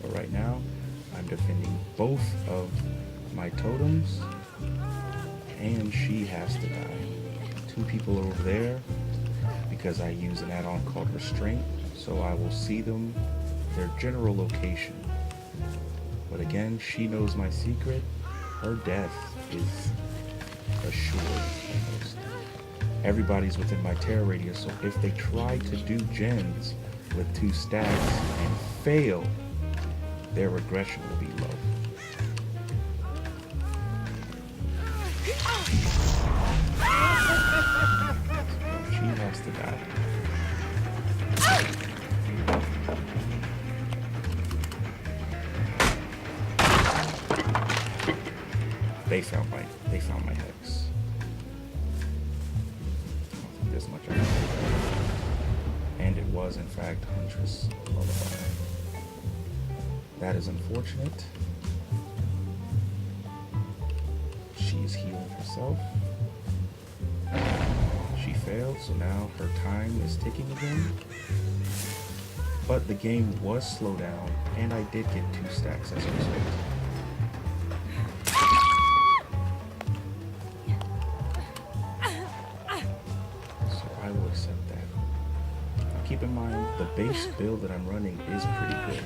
But right now, I'm defending both of my totems, and she has to die. 2 people over there, because I use an add-on called Restraint, so I will see them, their general location. But again, she knows my secret. Her death is assured almost. Everybody's within my terror radius, so if they try to do gens with 2 stacks and fail, their regression will be low. She has to die. They found my hex. I don't think there's much I can do. And it was in fact Huntress Lullaby. That is unfortunate. She is healing herself. She failed, so now her time is ticking again. But the game was slowed down, and I did get 2 stacks as a result. So I will accept that. Now keep in mind, the base build that I'm running is pretty good.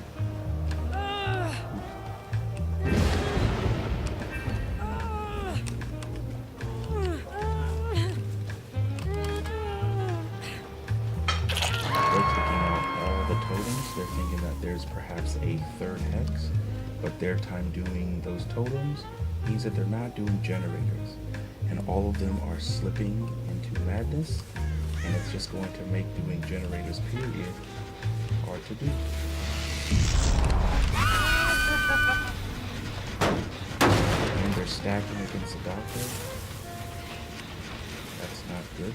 They're thinking that there's perhaps a 3rd hex, but their time doing those totems means that they're not doing generators, and all of them are slipping into madness, and it's just going to make doing generators period hard to do. And they're stacking against the doctor. That's not good.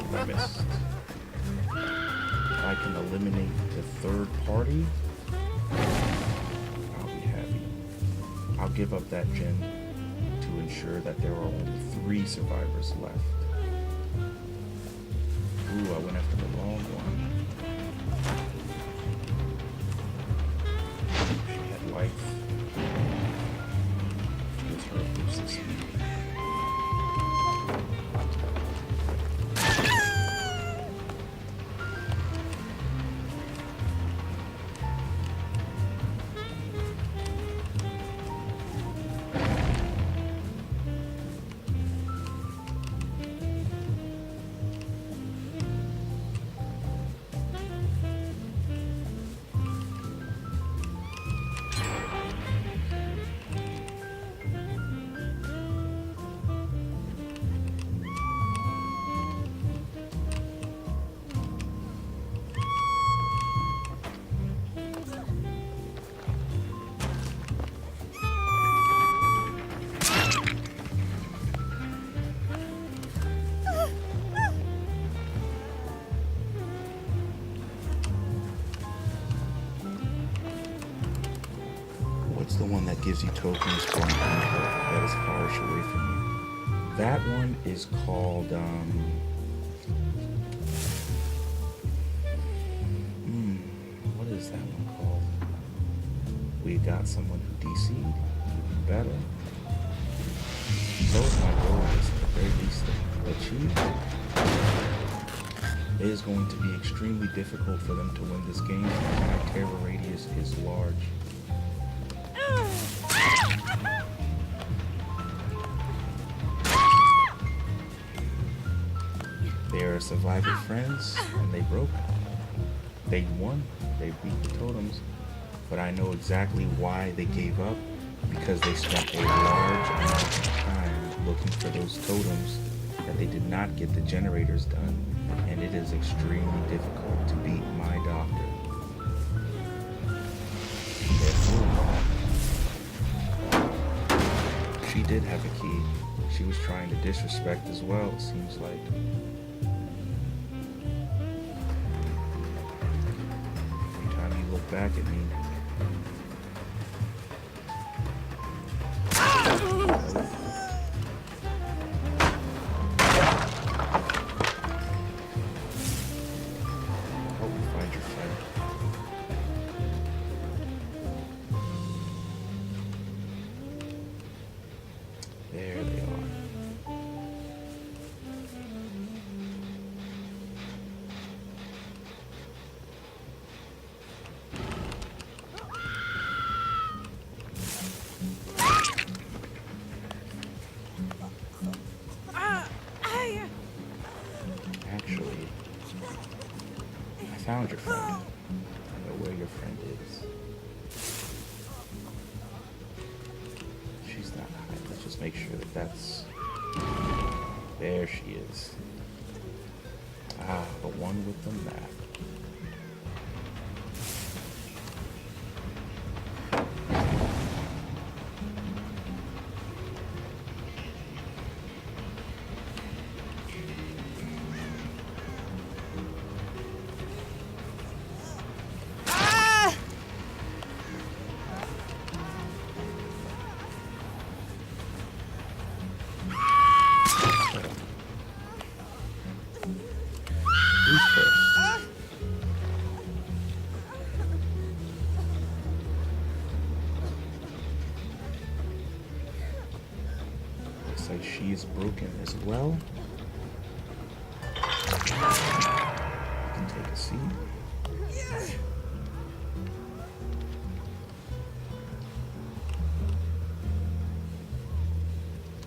I missed. If I can eliminate the 3rd party, I'll be happy. I'll give up that gen to ensure that there are only 3 survivors left. Ooh, I went after the wrong one. She had life. Give her a boost of speed. The one that gives you tokens for an anchor that is far away from you. That one is called what is that one called? We got someone who DC'd, even better. So my goal is at the very least to achieve. It is going to be extremely difficult for them to win this game because my terror radius is large. They are survivor friends, and they broke. They won. They beat the totems. But I know exactly why they gave up, because they spent a large amount of time looking for those totems that they did not get the generators done, and it is extremely difficult to beat my doctor. She did have a key. She was trying to disrespect as well, it seems like. Every time you look back at me, Help me find your friend. There they are. Actually, I found your friend. I know where your friend is. She's not hiding. Let's just make sure that that's... There she is. Ah, the one with the map. Who's first? Looks like she is broken as well. You can take a seat.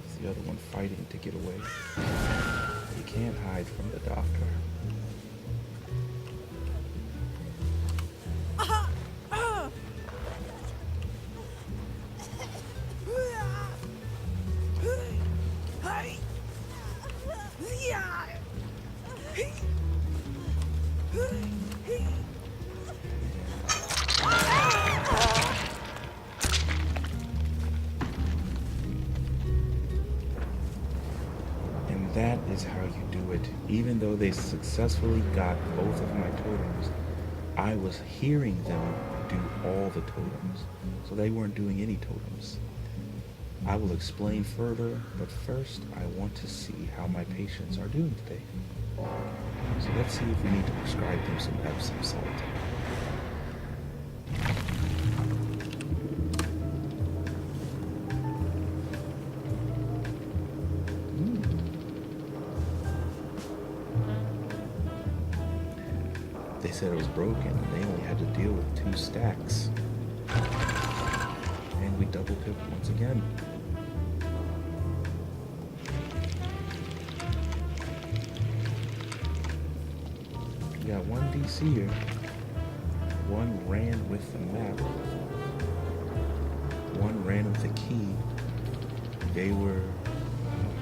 Is the other one fighting to get away? You can't hide from the doctor. And that is how you do it. Even though they successfully got both of my totems, I was hearing them do all the totems. So they weren't doing any totems. I will explain further, but first I want to see how my patients are doing today. So let's see if we need to prescribe them some Epsom salt. They said it was broken and they only had to deal with 2 stacks. And we double pipped once again. We got 1 DC here. 1 ran with the map. 1 ran with the key. They were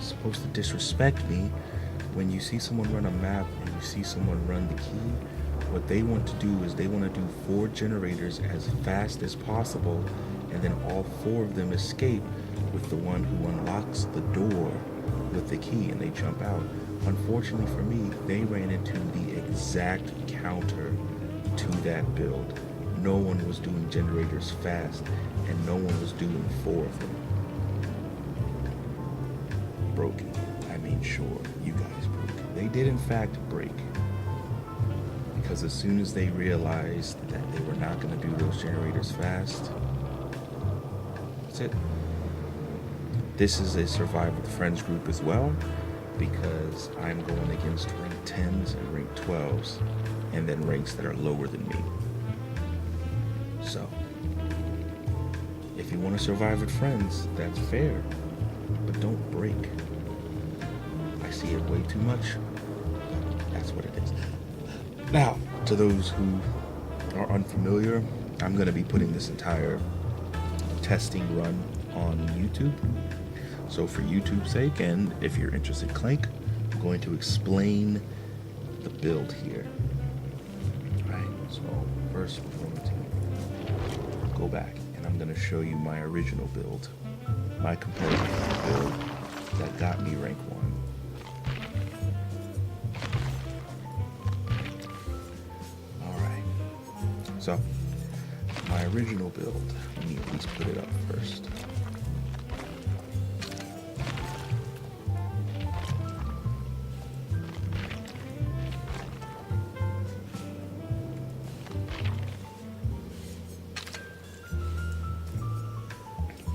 supposed to disrespect me. When you see someone run a map and you see someone run the key, what they want to do is they want to do 4 generators as fast as possible, and then all 4 of them escape with the one who unlocks the door with the key, and they jump out. Unfortunately for me, they ran into the exact counter to that build. No one was doing generators fast, and no one was doing 4 of them. Broken. I mean, sure, you guys broke. They did in fact break. Because as soon as they realized that they were not going to do those generators fast, that's it. This is a Survive with Friends group as well, because I'm going against rank 10s and rank 12s, and then ranks that are lower than me. So, if you want to survive with friends, that's fair, but don't break. I see it way too much. That's what it is. Now, to those who are unfamiliar, I'm going to be putting this entire testing run on YouTube. So for YouTube's sake, and if you're interested, Clank, I'm going to explain the build here. Alright, so first we're going to go back, and I'm going to show you my original build. My competitive build that got me rank 1. So, my original build, let me at least put it up first.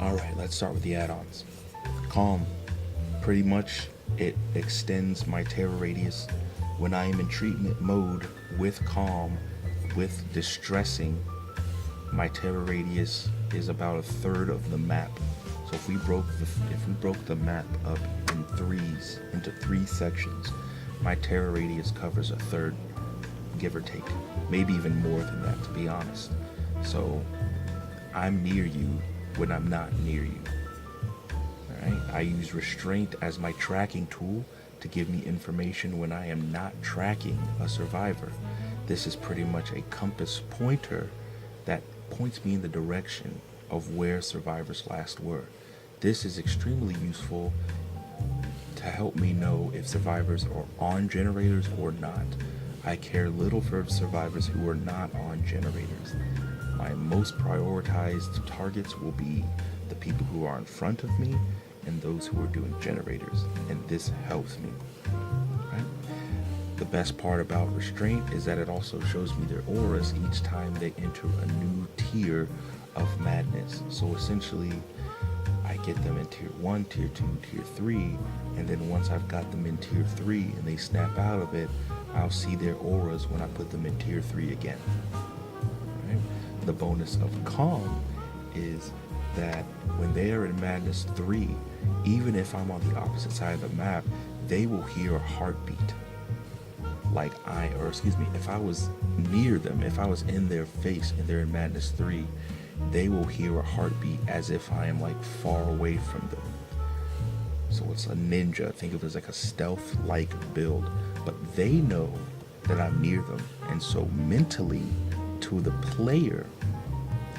Alright, let's start with the add-ons. Calm. Pretty much it extends my terror radius. When I am in treatment mode with calm, with distressing, my terror radius is about a third of the map. So if we broke the map up into three sections, my terror radius covers a third, give or take, maybe even more than that, to be honest. So I'm near you when I'm not near you. Alright? I use restraint as my tracking tool to give me information when I am not tracking a survivor. This is pretty much a compass pointer that points me in the direction of where survivors last were. This is extremely useful to help me know if survivors are on generators or not. I care little for survivors who are not on generators. My most prioritized targets will be the people who are in front of me and those who are doing generators, and this helps me. Right? The best part about restraint is that it also shows me their auras each time they enter a new tier of madness. So essentially, I get them in tier 1, tier 2, tier 3, and then once I've got them in tier 3 and they snap out of it, I'll see their auras when I put them in tier 3 again. Right? The bonus of calm is that when they are in madness 3, even if I'm on the opposite side of the map, they will hear a heartbeat. If I was near them, if I was in their face and they're in madness 3, they will hear a heartbeat as if I am like far away from them. So it's a ninja. Think of it as like a stealth-like build, but they know that I'm near them, and so mentally, to the player,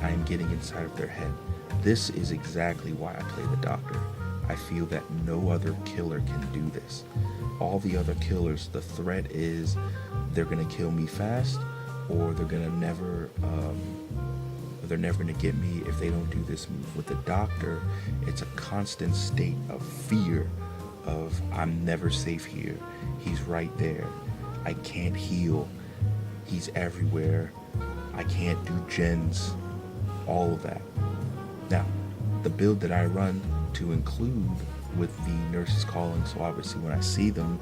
I am getting inside of their head. This is exactly why I play the Doctor. I feel that no other killer can do this. All the other killers, the threat is they're gonna kill me fast, or they're never gonna get me if they don't do this move. With the Doctor, it's a constant state of fear of I'm never safe here. He's right there. I can't heal. He's everywhere. I can't do gens. All of that. Now, the build that I run to include with the nurses calling, so obviously when I see them,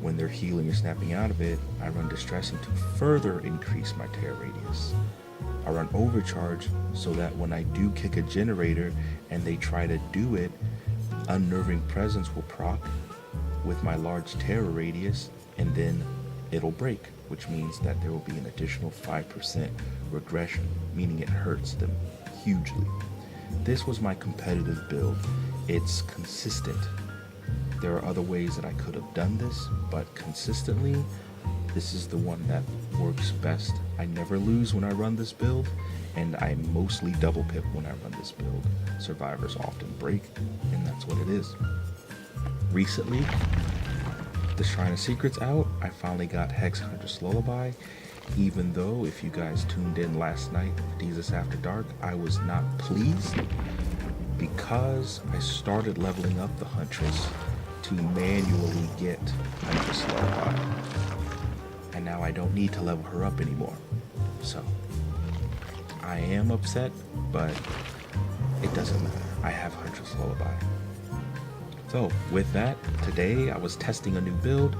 when they're healing or snapping out of it, I run distressing to further increase my terror radius. I run overcharge so that when I do kick a generator and they try to do it, unnerving presence will proc with my large terror radius, and then it'll break, which means that there will be an additional 5% regression, meaning it hurts them hugely. This was my competitive build. It's consistent. There are other ways that I could have done this, but consistently, this is the one that works best. I never lose when I run this build, and I mostly double pip when I run this build. Survivors often break, and that's what it is. Recently, the Shrine of Secrets out, I finally got Hex Huntress Lullaby, even though if you guys tuned in last night, Deezus After Dark, I was not pleased because I started leveling up the Huntress to manually get Huntress Lullaby. And now I don't need to level her up anymore. So, I am upset, but it doesn't matter. I have Huntress Lullaby. So, with that, today I was testing a new build.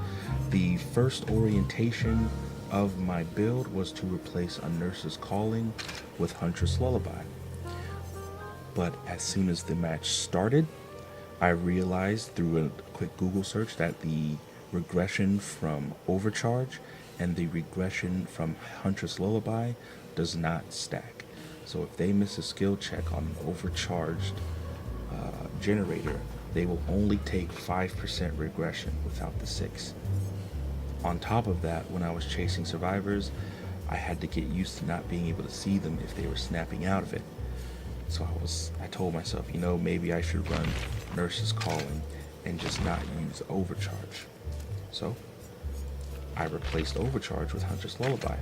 The first orientation of my build was to replace a Nurse's Calling with Huntress Lullaby. But as soon as the match started, I realized through a quick Google search that the regression from Overcharge and the regression from Huntress Lullaby does not stack. So if they miss a skill check on an overcharged generator, they will only take 5% regression without the 6. On top of that, when I was chasing survivors, I had to get used to not being able to see them if they were snapping out of it. So I told myself, maybe I should run Nurse's Calling and just not use Overcharge. So I replaced Overcharge with Huntress Lullaby.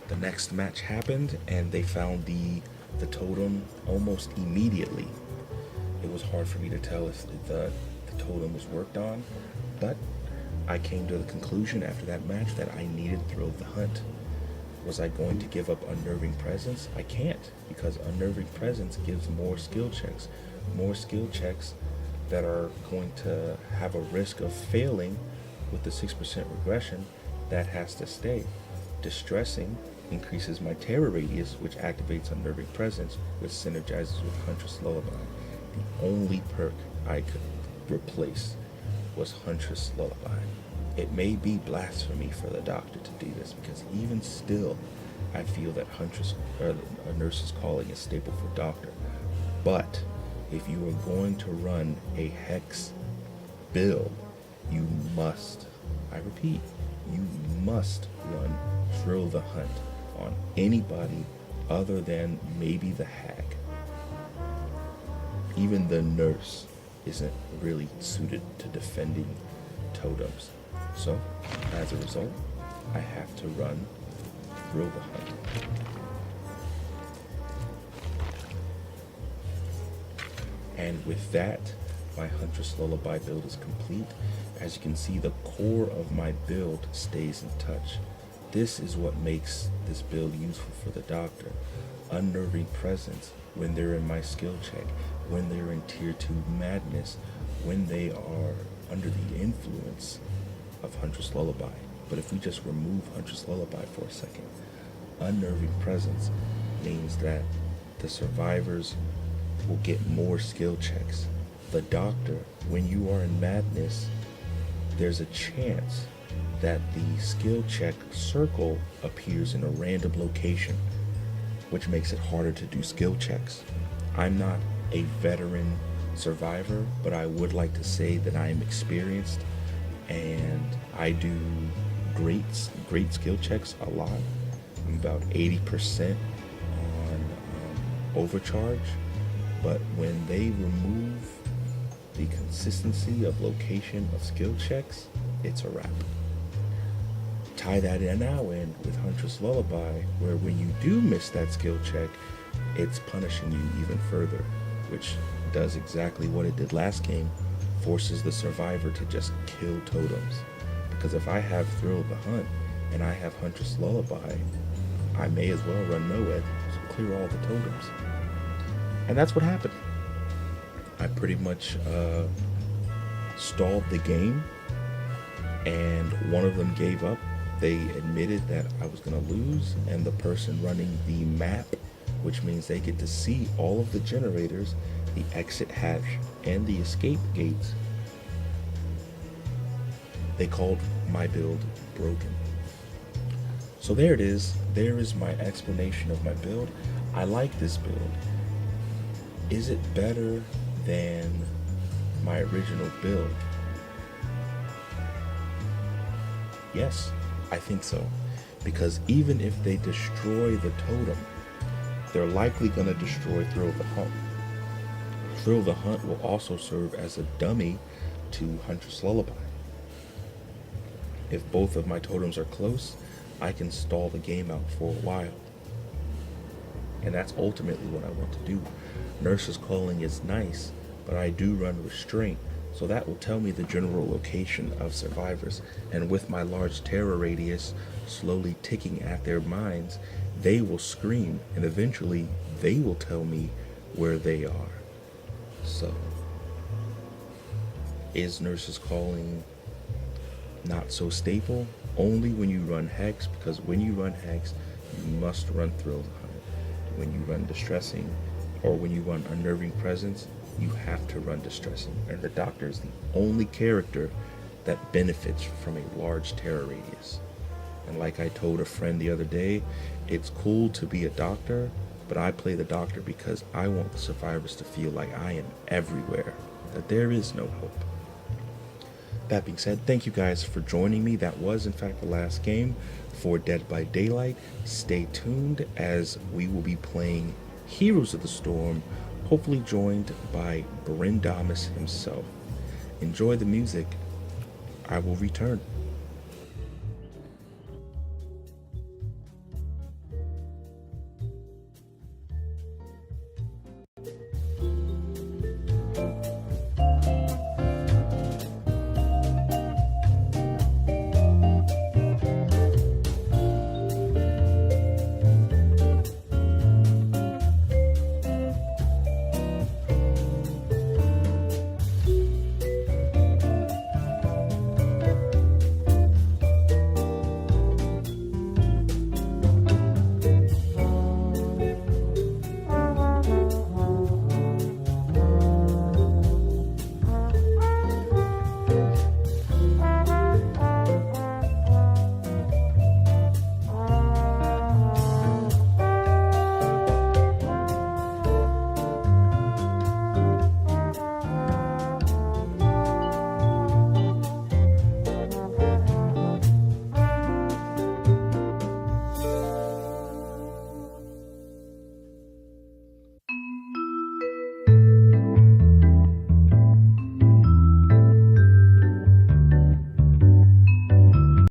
The next match happened and they found the totem almost immediately. It was hard for me to tell if the totem was worked on, but I came to the conclusion after that match that I needed Thrill of the Hunt. Was I going to give up unnerving presence? I can't, because unnerving presence gives more skill checks. More skill checks that are going to have a risk of failing with the 6% regression. That has to stay. Distressing increases my terror radius, which activates unnerving presence, which synergizes with Huntress Lullaby. The only perk I could replace was Huntress Lullaby. It may be blasphemy for the doctor to do this, because even still, I feel that a nurse's calling is staple for doctor. But if you are going to run a hex build, you must, I repeat, you must run Thrill the Hunt on anybody other than maybe the hag. Even the nurse isn't really suited to defending totems. So, as a result, I have to run Thrill the Hunt. And with that, my Huntress Lullaby build is complete. As you can see, the core of my build stays in touch. This is what makes this build useful for the doctor. Unnerving presence when they're in my skill check, when they're in tier 2 madness, when they are under the influence of Huntress Lullaby. But if we just remove Huntress Lullaby for a second, unnerving presence means that the survivors will get more skill checks. The doctor, when you are in madness, there's a chance that the skill check circle appears in a random location, which makes it harder to do skill checks. I'm not a veteran survivor, but I would like to say that I am experienced, and I do great skill checks a lot. I'm about 80% on overcharge, but when they remove the consistency of location of skill checks, it's a wrap. Tie that in now in with Huntress Lullaby, where when you do miss that skill check, it's punishing you even further, which does exactly what it did last game, forces the survivor to just kill totems. Because if I have Thrill the Hunt and I have Huntress Lullaby, I may as well run Noed, so clear all the totems. And that's what happened. I pretty much stalled the game, and one of them gave up. They admitted that I was going to lose, and the person running the map, which means they get to see all of the generators, the exit hatch, and the escape gates, they called my build broken. So there it is. There is my explanation of my build. I like this build. Is it better than my original build? Yes, I think so. Because even if they destroy the totem, they're likely going to destroy Thrill the Hunt. Thrill the Hunt will also serve as a dummy to Huntress Lullaby. If both of my totems are close, I can stall the game out for a while. And that's ultimately what I want to do. Nurse's Calling is nice, but I do run Restraint, so that will tell me the general location of survivors. And with my large terror radius slowly ticking at their minds, they will scream, and eventually they will tell me where they are. So, is Nurse's Calling not so staple? Only when you run Hex, because when you run Hex, you must run Thrill the Hunt. When you run Distressing, or when you run Unnerving Presence, you have to run Distressing. And the Doctor is the only character that benefits from a large terror radius. And like I told a friend the other day, it's cool to be a doctor, but I play the doctor because I want the survivors to feel like I am everywhere, that there is no hope. That being said, thank you guys for joining me. That was in fact the last game for Dead by Daylight. Stay tuned as we will be playing Heroes of the Storm, hopefully joined by Brindamus himself. Enjoy the music. I will return.